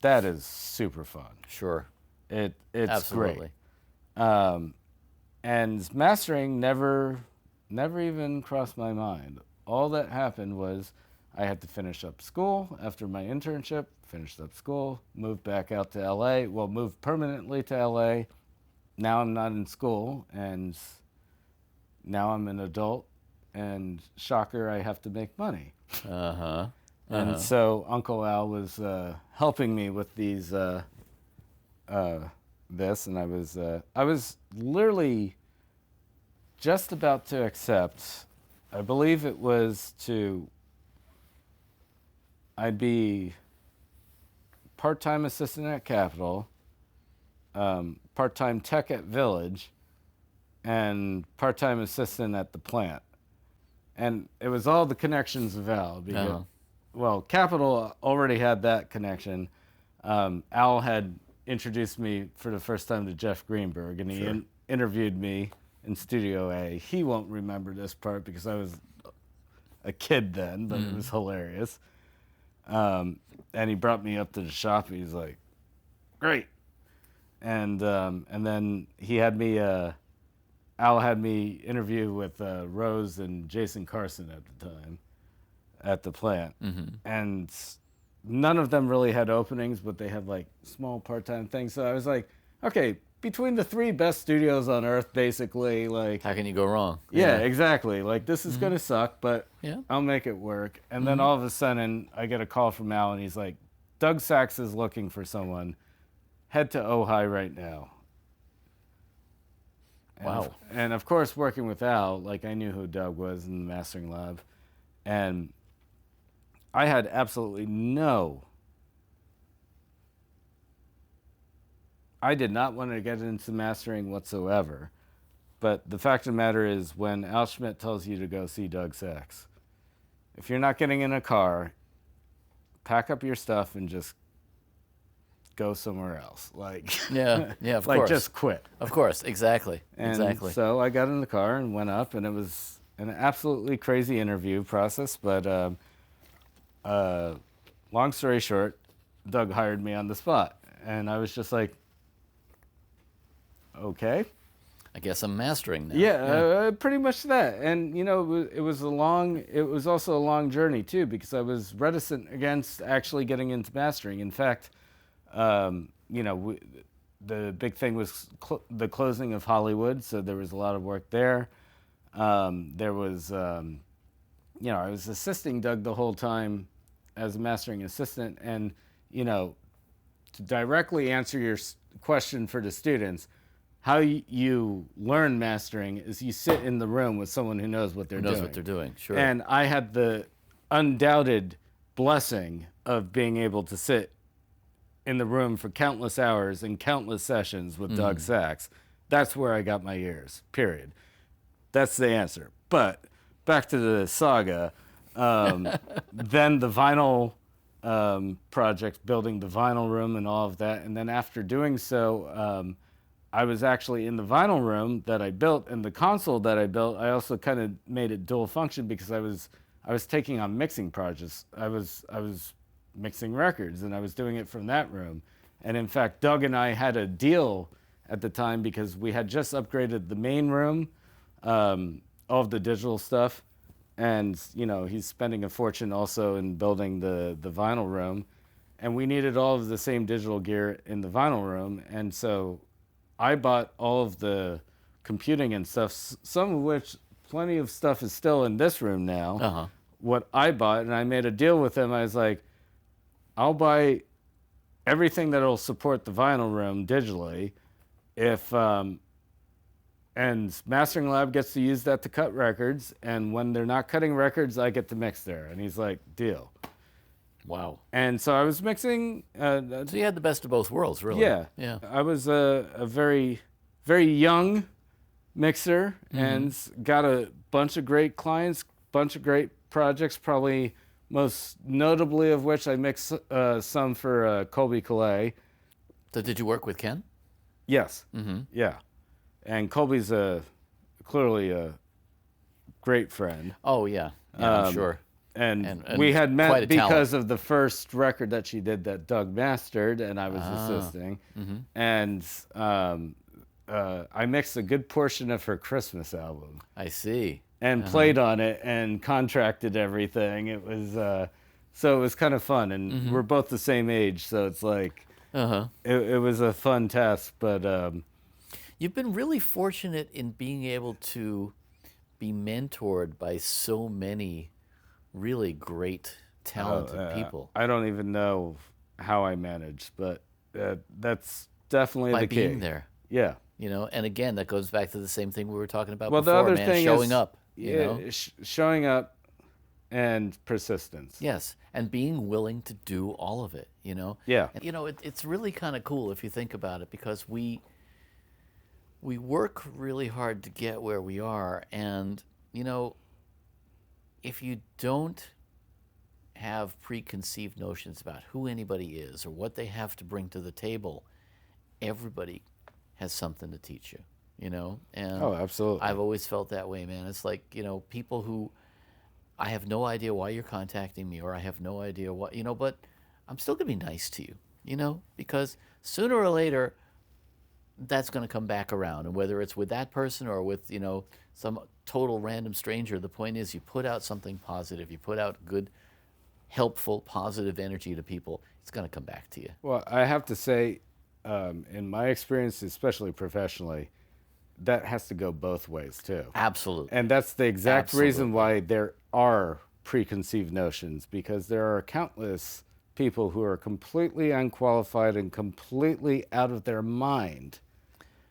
that is super fun. Sure. It's Absolutely. great. And mastering never even crossed my mind. All that happened was I had to finish up school after my internship, finished up school, moved back out to LA. Well, moved permanently to LA. Now I'm not in school, and now I'm an adult, and shocker, I have to make money. Uh-huh. And so Uncle Al was helping me with this, and I was literally just about to accept. I believe it was I'd be part-time assistant at Capitol, part-time tech at Village, and part-time assistant at the plant. And it was all the connections of Al, because, well, Capitol already had that connection. Al had introduced me for the first time to Jeff Greenberg, and he interviewed me in Studio A. He won't remember this part because I was a kid then, but it was hilarious. And he brought me up to the shop, and he's like, great. And then he had me, Al had me interview with Rose and Jason Carson at the time at the plant. And none of them really had openings, but they had small part-time things. So I was like, okay, between the three best studios on earth, basically, how can you go wrong? Yeah, exactly. This is going to suck, but Yeah. I'll make it work. And then all of a sudden, I get a call from Al, and he's like, Doug Sachs is looking for someone. Head to Ojai right now. Wow. And of course, working with Al, I knew who Doug was in the mastering lab. And I had absolutely I did not want to get into mastering whatsoever. But the fact of the matter is, when Al Schmidt tells you to go see Doug Sachs, if you're not getting in a car, pack up your stuff and just go somewhere else. Yeah, of course. Just quit. Of course, exactly. And so I got in the car and went up, and it was an absolutely crazy interview process. But long story short, Doug hired me on the spot. And I was just like, okay. I guess I'm mastering now. Yeah, pretty much that. And it was also a long journey too, because I was reticent against actually getting into mastering. In fact, the big thing was the closing of Hollywood, so there was a lot of work there. There was, I was assisting Doug the whole time as a mastering assistant, and to directly answer your question for the students, how you learn mastering is you sit in the room with someone who knows what they're doing. Sure. And I had the undoubted blessing of being able to sit in the room for countless hours and countless sessions with Doug Sachs. That's where I got my ears, period. That's the answer. But back to the saga, then the vinyl project, building the vinyl room and all of that. And then after doing so, I was actually in the vinyl room that I built, and the console that I built, I also kind of made it dual function because I was taking on mixing projects. I was mixing records, and I was doing it from that room. And in fact, Doug and I had a deal at the time because we had just upgraded the main room, all of the digital stuff, and he's spending a fortune also in building the vinyl room, and we needed all of the same digital gear in the vinyl room, and so I bought all of the computing and stuff, some of which, plenty of stuff is still in this room now. What I bought, and I made a deal with him, I was like, I'll buy everything that'll support the vinyl room digitally if and Mastering Lab gets to use that to cut records. And when they're not cutting records, I get to mix there. And he's like, deal. Wow. And so I was mixing. So you had the best of both worlds, really. Yeah. Yeah. I was a very, very young mixer and got a bunch of great clients, bunch of great projects, probably most notably of which I mixed some for Colby Calais. So did you work with Ken? Yes. Yeah. And Colby's clearly a great friend. Oh, yeah. Yeah, I'm sure. And we had met because talent. of the first record that she did that Doug mastered, and I was assisting. And I mixed a good portion of her Christmas album. I see. And played on it and contracted everything. It was so it was kind of fun, and we're both the same age, so it's like it was a fun task. But you've been really fortunate in being able to be mentored by so many really great, talented people. I don't even know how I managed, but that's definitely by the key. being there. Yeah. You know, and again, that goes back to the same thing we were talking about Well, before, the other man, thing showing is, up. You know? Showing up and persistence. Yes, and being willing to do all of it, you know? Yeah. And, you know, it's really kind of cool if you think about it, because we work really hard to get where we are, and, you know, if you don't have preconceived notions about who anybody is or what they have to bring to the table, everybody has something to teach you, you know? And Oh, absolutely. I've always felt that way, man. It's like, you know, people who, I have no idea why you're contacting me, or I have no idea what, you know, but I'm still going to be nice to you, you know, because sooner or later, that's going to come back around. And whether it's with that person or with, you know, some total random stranger, the point is you put out something positive, you put out good, helpful, positive energy to people, it's going to come back to you. Well, I have to say, in my experience, especially professionally, that has to go both ways too. Absolutely. And that's the exact reason why there are preconceived notions, because there are countless people who are completely unqualified and completely out of their mind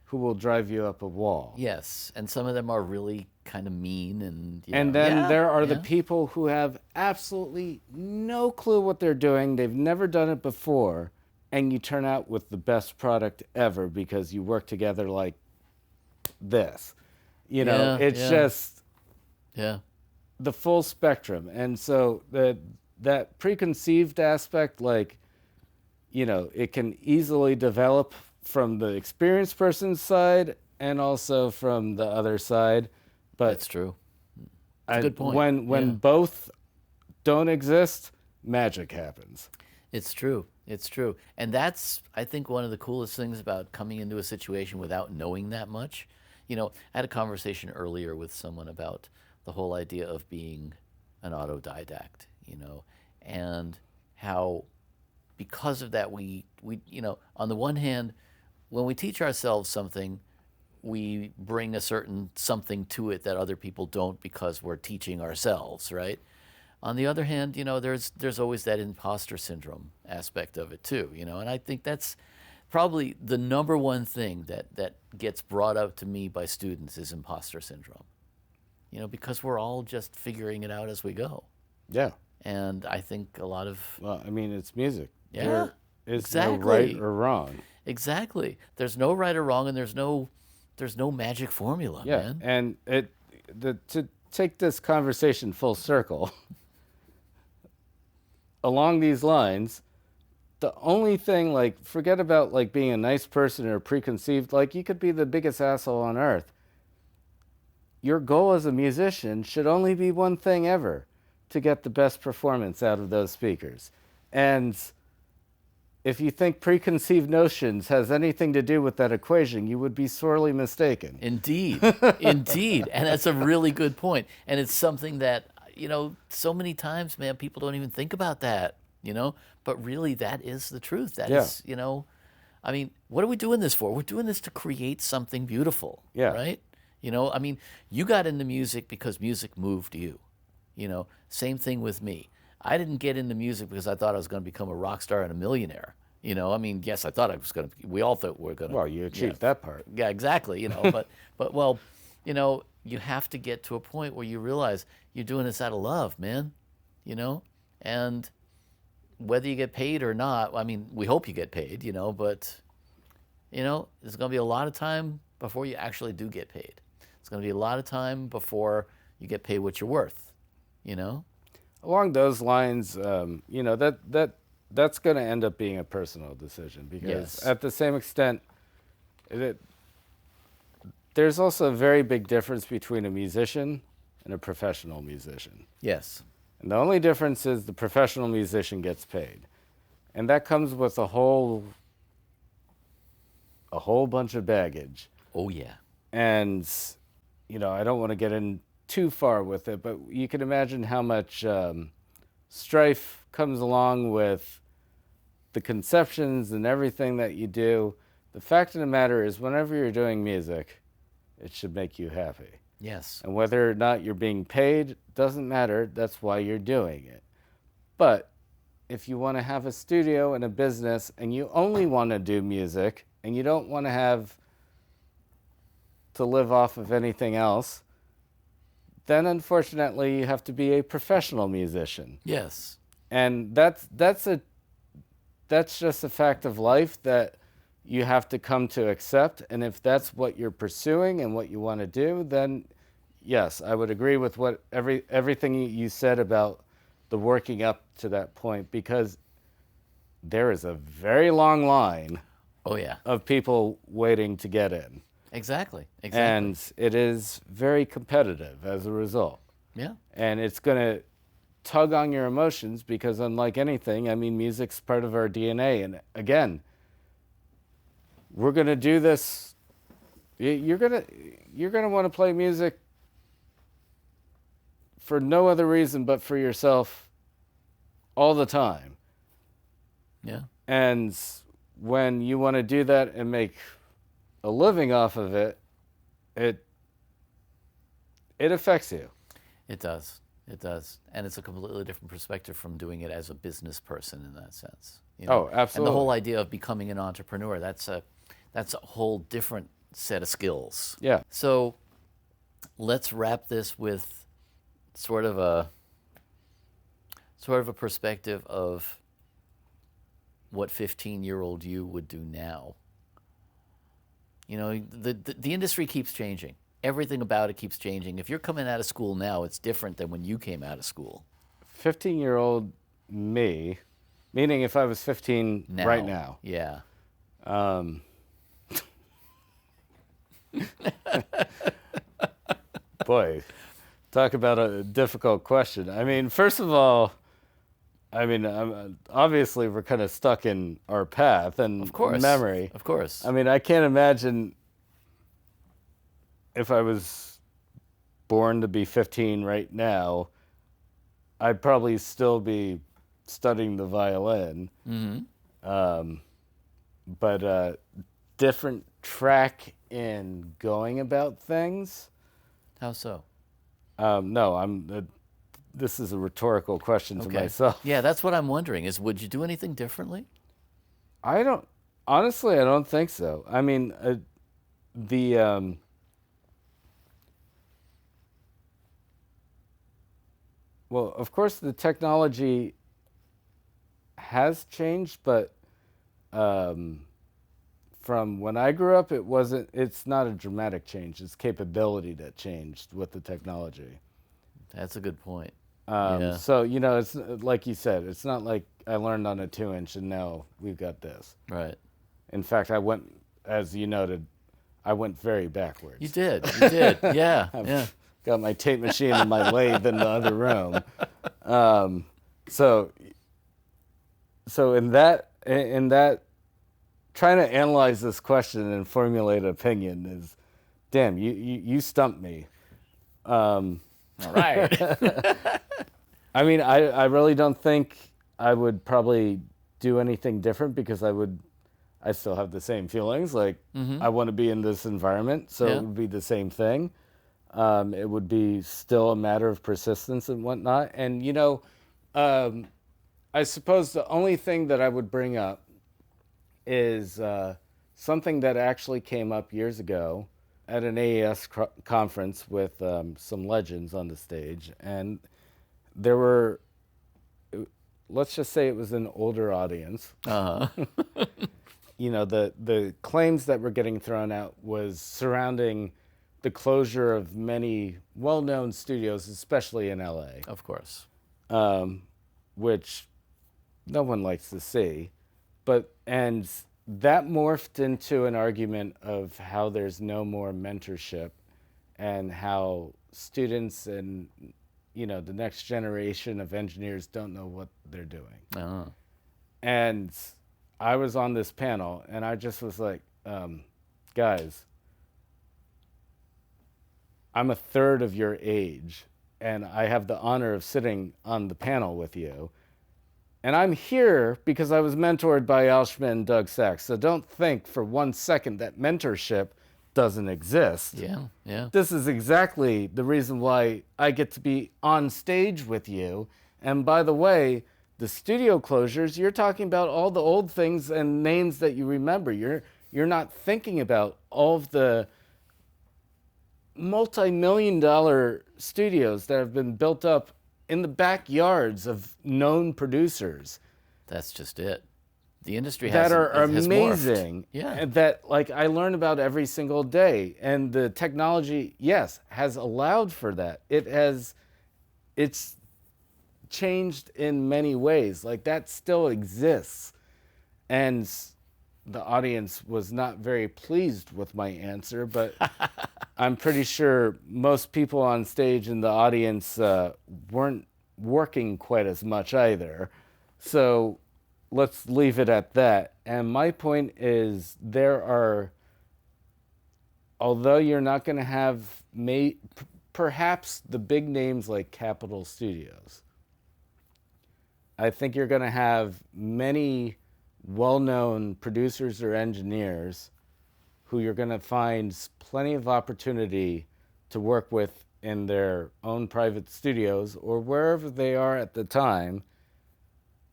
who will drive you up a wall. Yes, and some of them are really kind of mean, and you and know, then there are the yeah. people who have absolutely no clue what they're doing. They've never done it before, and you turn out with the best product ever because you work together like this. You know, it's just the full spectrum. And so that preconceived aspect, like, you know, it can easily develop from the experienced person's side and also from the other side. But that's true. That's a good point. When both don't exist, magic happens. It's true. It's true. And that's, I think, one of the coolest things about coming into a situation without knowing that much. You know, I had a conversation earlier with someone about the whole idea of being an autodidact, you know, and how because of that we you know, on the one hand, when we teach ourselves something, we bring a certain something to it that other people don't because we're teaching ourselves, right? On the other hand, you know, there's always that imposter syndrome aspect of it too, you know, and I think that's probably the number one thing that gets brought up to me by students is imposter syndrome, you know, because we're all just figuring it out as we go. Yeah. And I think a lot of... Well, I mean, it's music. Yeah, there is exactly. no right or wrong. Exactly. There's no right or wrong, and there's no magic formula, man. And to take this conversation full circle, along these lines, the only thing, like, forget about, like, being a nice person or preconceived, like, you could be the biggest asshole on earth. Your goal as a musician should only be one thing ever, to get the best performance out of those speakers. And if you think preconceived notions has anything to do with that equation, you would be sorely mistaken. Indeed. Indeed. And that's a really good point. And it's something that, you know, so many times, man, people don't even think about that, you know? But really, that is the truth. That is, you know, I mean, what are we doing this for? We're doing this to create something beautiful, right? You know, I mean, you got into music because music moved you, you know? Same thing with me. I didn't get into music because I thought I was going to become a rock star and a millionaire. You know, I mean, yes, I thought I was going to. We all thought we were going to. Well, you achieved that part. Yeah, exactly. You know, but well, you know, you have to get to a point where you realize you're doing this out of love, man. You know, and whether you get paid or not, I mean, we hope you get paid. You know, but you know, there's going to be a lot of time before you actually do get paid. It's going to be a lot of time before you get paid what you're worth. You know. Along those lines, you know, that's going to end up being a personal decision because at the same extent, there's also a very big difference between a musician and a professional musician. Yes. And the only difference is the professional musician gets paid. And that comes with a whole bunch of baggage. Oh, yeah. And, you know, I don't want to get in too far with it, but you can imagine how much strife comes along with the conceptions and everything that you do. The fact of the matter is, whenever you're doing music, it should make you happy. Yes. And whether or not you're being paid doesn't matter. That's why you're doing it. But if you want to have a studio and a business and you only want to do music and you don't want to have to live off of anything else, then unfortunately you have to be a professional musician. Yes. And that's just a fact of life that you have to come to accept. And if that's what you're pursuing and what you want to do, then yes, I would agree with what everything you said about the working up to that point, because there is a very long line of people waiting to get in. Exactly. And it is very competitive as a result. Yeah. And it's going to tug on your emotions because, unlike anything, I mean, music's part of our DNA. And again, we're going to do this. You're going to want to play music for no other reason but for yourself all the time. Yeah. And when you want to do that and make a living off of it, it affects you. It does. It does. And it's a completely different perspective from doing it as a business person in that sense. You know? Oh, absolutely. And the whole idea of becoming an entrepreneur, that's a whole different set of skills. Yeah. So let's wrap this with sort of a perspective of what 15-year-old you would do now. You know, the industry keeps changing. Everything about it keeps changing. If you're coming out of school now, it's different than when you came out of school. 15-year-old me, meaning if I was 15 right now. Yeah. Boy, talk about a difficult question. I mean, first of all, obviously we're kind of stuck in our path and memory. Of course. I mean, I can't imagine if I was born to be 15 right now, I'd probably still be studying the violin. Mm-hmm. But different track in going about things. How so? No, this is a rhetorical question to myself. Yeah, that's what I'm wondering is, would you do anything differently? Honestly, I don't think so. I mean, well, of course the technology has changed, but from when I grew up, it's not a dramatic change. It's capability that changed with the technology. That's a good point. So, you know, it's like you said, it's not like I learned on a 2-inch and now we've got this. Right. In fact, as you noted, I went very backwards. You did. Yeah. I've got my tape machine and my lathe in the other room. So in that, trying to analyze this question and formulate an opinion is, damn, you stumped me. All right. I mean, I really don't think I would probably do anything different because I still have the same feelings. Like, I want to be in this environment, so it would be the same thing. It would be still a matter of persistence and whatnot. And, you know, I suppose the only thing that I would bring up is something that actually came up years ago at an AES conference with some legends on the stage. And there were, let's just say it was an older audience. You know, the claims that were getting thrown out was surrounding the closure of many well-known studios, especially in LA. Of course. Which no one likes to see. And that morphed into an argument of how there's no more mentorship and how students and, you know, the next generation of engineers don't know what they're doing. And I was on this panel and I just was like, guys, I'm a third of your age and I have the honor of sitting on the panel with you. And I'm here because I was mentored by Al Schmidt and Doug Sachs. So don't think for 1 second that mentorship doesn't exist. Yeah. This is exactly the reason why I get to be on stage with you. And by the way, the studio closures, you're talking about all the old things and names that you remember. You're not thinking about all of the multi-million-dollar studios that have been built up in the backyards of known producers. That's just it. The industry that are has amazing. Morphed. Yeah. And that like I learn about every single day. And the technology, yes, has allowed for that. It's changed in many ways. Like that still exists. And the audience was not very pleased with my answer, but I'm pretty sure most people on stage in the audience weren't working quite as much either. So let's leave it at that. And my point is although you're not going to have perhaps the big names like Capitol Studios, I think you're going to have many well-known producers or engineers who you're going to find plenty of opportunity to work with in their own private studios or wherever they are at the time,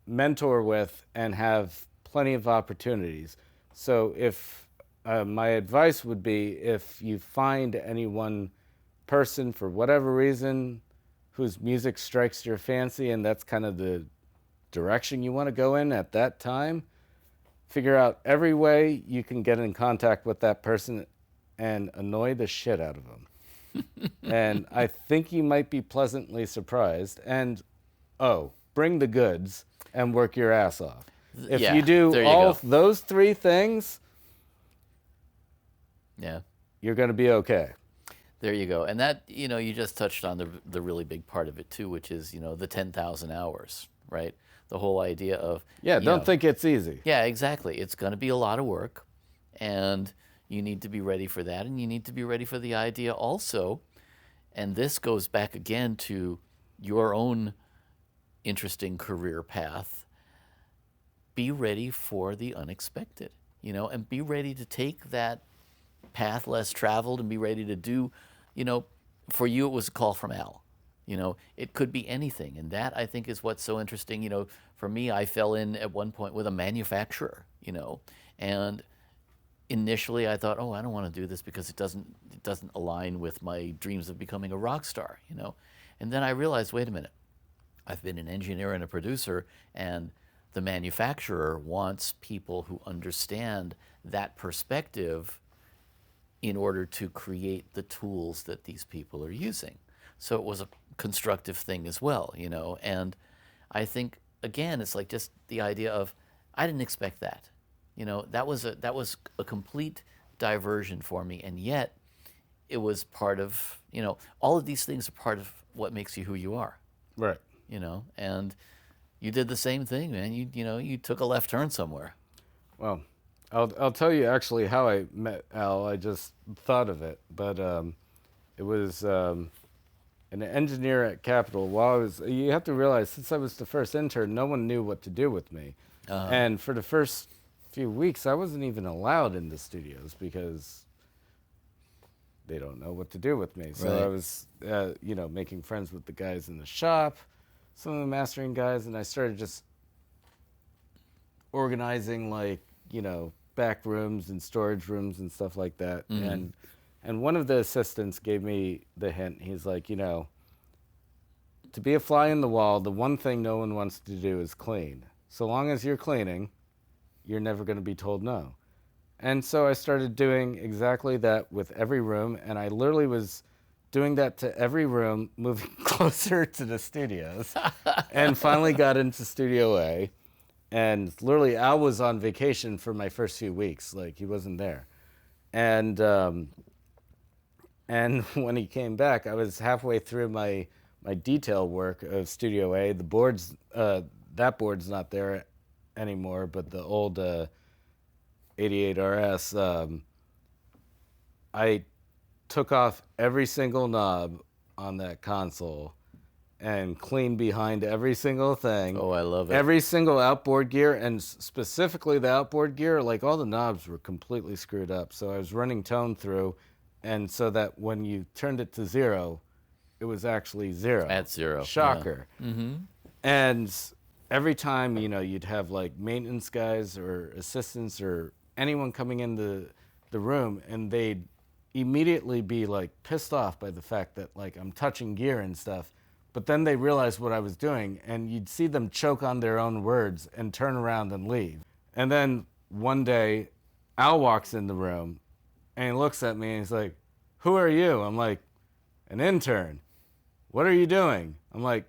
mentor with, and have plenty of opportunities. So if my advice would be, if you find any one person for whatever reason whose music strikes your fancy and that's kind of the direction you want to go in at that time, figure out every way you can get in contact with that person and annoy the shit out of them. And I think you might be pleasantly surprised. And, bring the goods and work your ass off. If you do all of those three things, you're going to be okay. There you go. And that, you just touched on the really big part of it too, which is, the 10,000 hours, right? The whole idea of... Yeah, don't think it's easy. Yeah, exactly. It's going to be a lot of work, and you need to be ready for that, and you need to be ready for the idea also, and this goes back again to your own interesting career path. Be ready for the unexpected, and be ready to take that path less traveled and be ready to do, for you it was a call from Al. It could be anything. And that, I think, is what's so interesting. For me, I fell in at one point with a manufacturer, and initially I thought, I don't want to do this because it doesn't align with my dreams of becoming a rock star, And then I realized, wait a minute, I've been an engineer and a producer, and the manufacturer wants people who understand that perspective in order to create the tools that these people are using. So it was a constructive thing as well, and I think, again, it's like just the idea of, I didn't expect that. That was a complete diversion for me, and yet it was part of, all of these things are part of what makes you who you are. Right. And you did the same thing, man. You took a left turn somewhere. Well, I'll tell you actually how I met Al. I just thought of it, but it was an engineer at Capitol. You have to realize, since I was the first intern, no one knew what to do with me. And for the first few weeks, I wasn't even allowed in the studios because they don't know what to do with me. So I was, making friends with the guys in the shop, some of the mastering guys, and I started just organizing like back rooms and storage rooms and stuff like that. And one of the assistants gave me the hint. He's like, to be a fly in the wall, the one thing no one wants to do is clean. So long as you're cleaning, you're never going to be told no. And so I started doing exactly that with every room, and I literally was doing that to every room, moving closer to the studios, and finally got into Studio A. And literally, Al was on vacation for my first few weeks. Like, he wasn't there. And when he came back, I was halfway through my detail work of Studio A. The boards, that board's not there anymore, but the old 88RS, I took off every single knob on that console and cleaned behind every single thing. Oh, I love it. Every single outboard gear, and specifically the outboard gear, like all the knobs were completely screwed up. So I was running tone through, and so that when you turned it to 0, it was actually 0. At 0. Shocker. Yeah. Mm-hmm. And every time, you'd have like maintenance guys or assistants or anyone coming in the room, and they'd immediately be like pissed off by the fact that like I'm touching gear and stuff. But then they realized what I was doing, and you'd see them choke on their own words and turn around and leave. And then one day, Al walks in the room, and he looks at me, and he's like, "Who are you?" I'm like, "An intern." "What are you doing?" I'm like,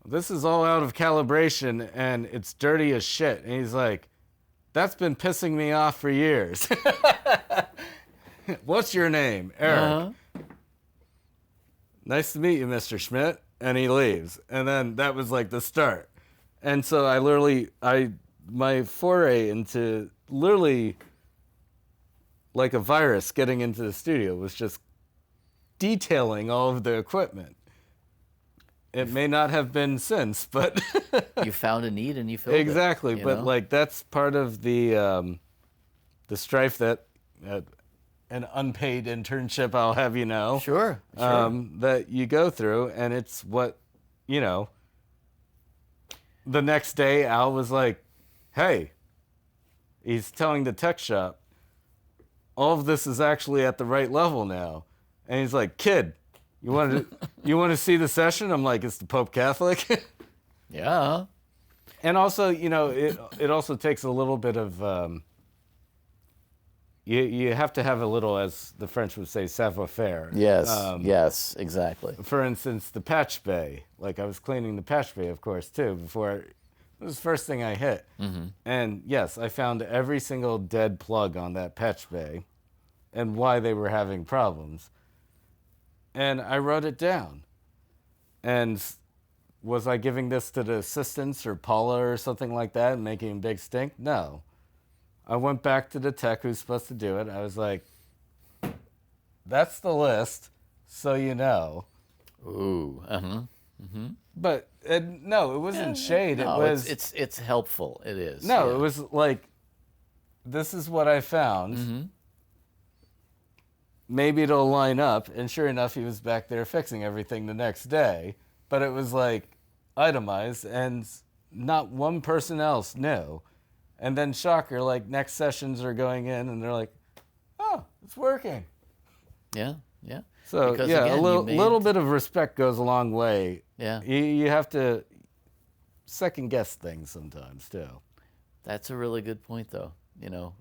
"This is all out of calibration, and it's dirty as shit." And he's like, "That's been pissing me off for years." "What's your name?" "Eric." Uh-huh. "Nice to meet you, Mr. Schmidt." And he leaves. And then that was like the start. And so my foray into literally like a virus getting into the studio was just detailing all of the equipment. It may not have been since, but You found a need and you filled exactly. it. But like that's part of the strife that an unpaid internship, I'll have you know. Sure. That you go through, and it's what, the next day Al was like, "Hey," he's telling the tech shop, "all of this is actually at the right level now." And he's like, "Kid, you want to see the session?" I'm like, "It's the Pope Catholic." Yeah. And also, it also takes a little bit of, you have to have a little, as the French would say, savoir-faire. Yes. Yes, exactly. For instance, the patch bay. Like, I was cleaning the patch bay, of course, too, it was the first thing I hit. Mm-hmm. And yes, I found every single dead plug on that patch bay and why they were having problems. And I wrote it down. And was I giving this to the assistants or Paula or something like that and making a big stink? No. I went back to the tech who's supposed to do it. I was like, "That's the list, so you know." Ooh. Uh-huh. Mm-hmm. But no, it wasn't shade. No, it was it's helpful. It is. no. Yeah. It was like, this is what I found. Mm-hmm. Maybe it'll line up. And sure enough, he was back there fixing everything the next day. But it was like itemized, and not one person else knew. And then shocker, like next sessions are going in, and they're like, "Oh, it's working." Yeah. Yeah. So Because, yeah, again, a you little bit of respect goes a long way. Yeah. You have to second guess things sometimes too. That's a really good point, though.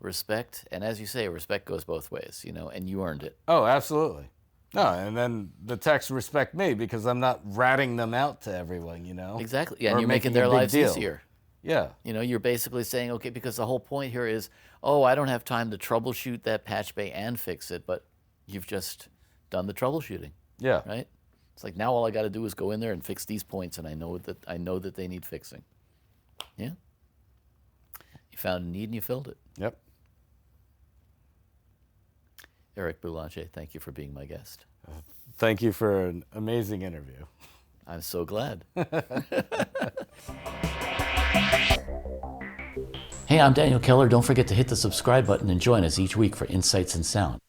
Respect, and as you say, respect goes both ways. And you earned it. Oh, absolutely. No, and then the techs respect me because I'm not ratting them out to everyone. Exactly. Yeah, Or and you're making making their a big lives deal. easier. Yeah. You're basically saying, okay, because the whole point here is, oh, I don't have time to troubleshoot that patch bay and fix it, but you've just done the troubleshooting, Yeah. right? It's like now all I got to do is go in there and fix these points, and I know that they need fixing. Yeah. You found a need and you filled it. Yep. Eric Boulanger, thank you for being my guest. Thank you for an amazing interview. I'm so glad. Hey, I'm Daniel Keller. Don't forget to hit the subscribe button and join us each week for Insights in Sound.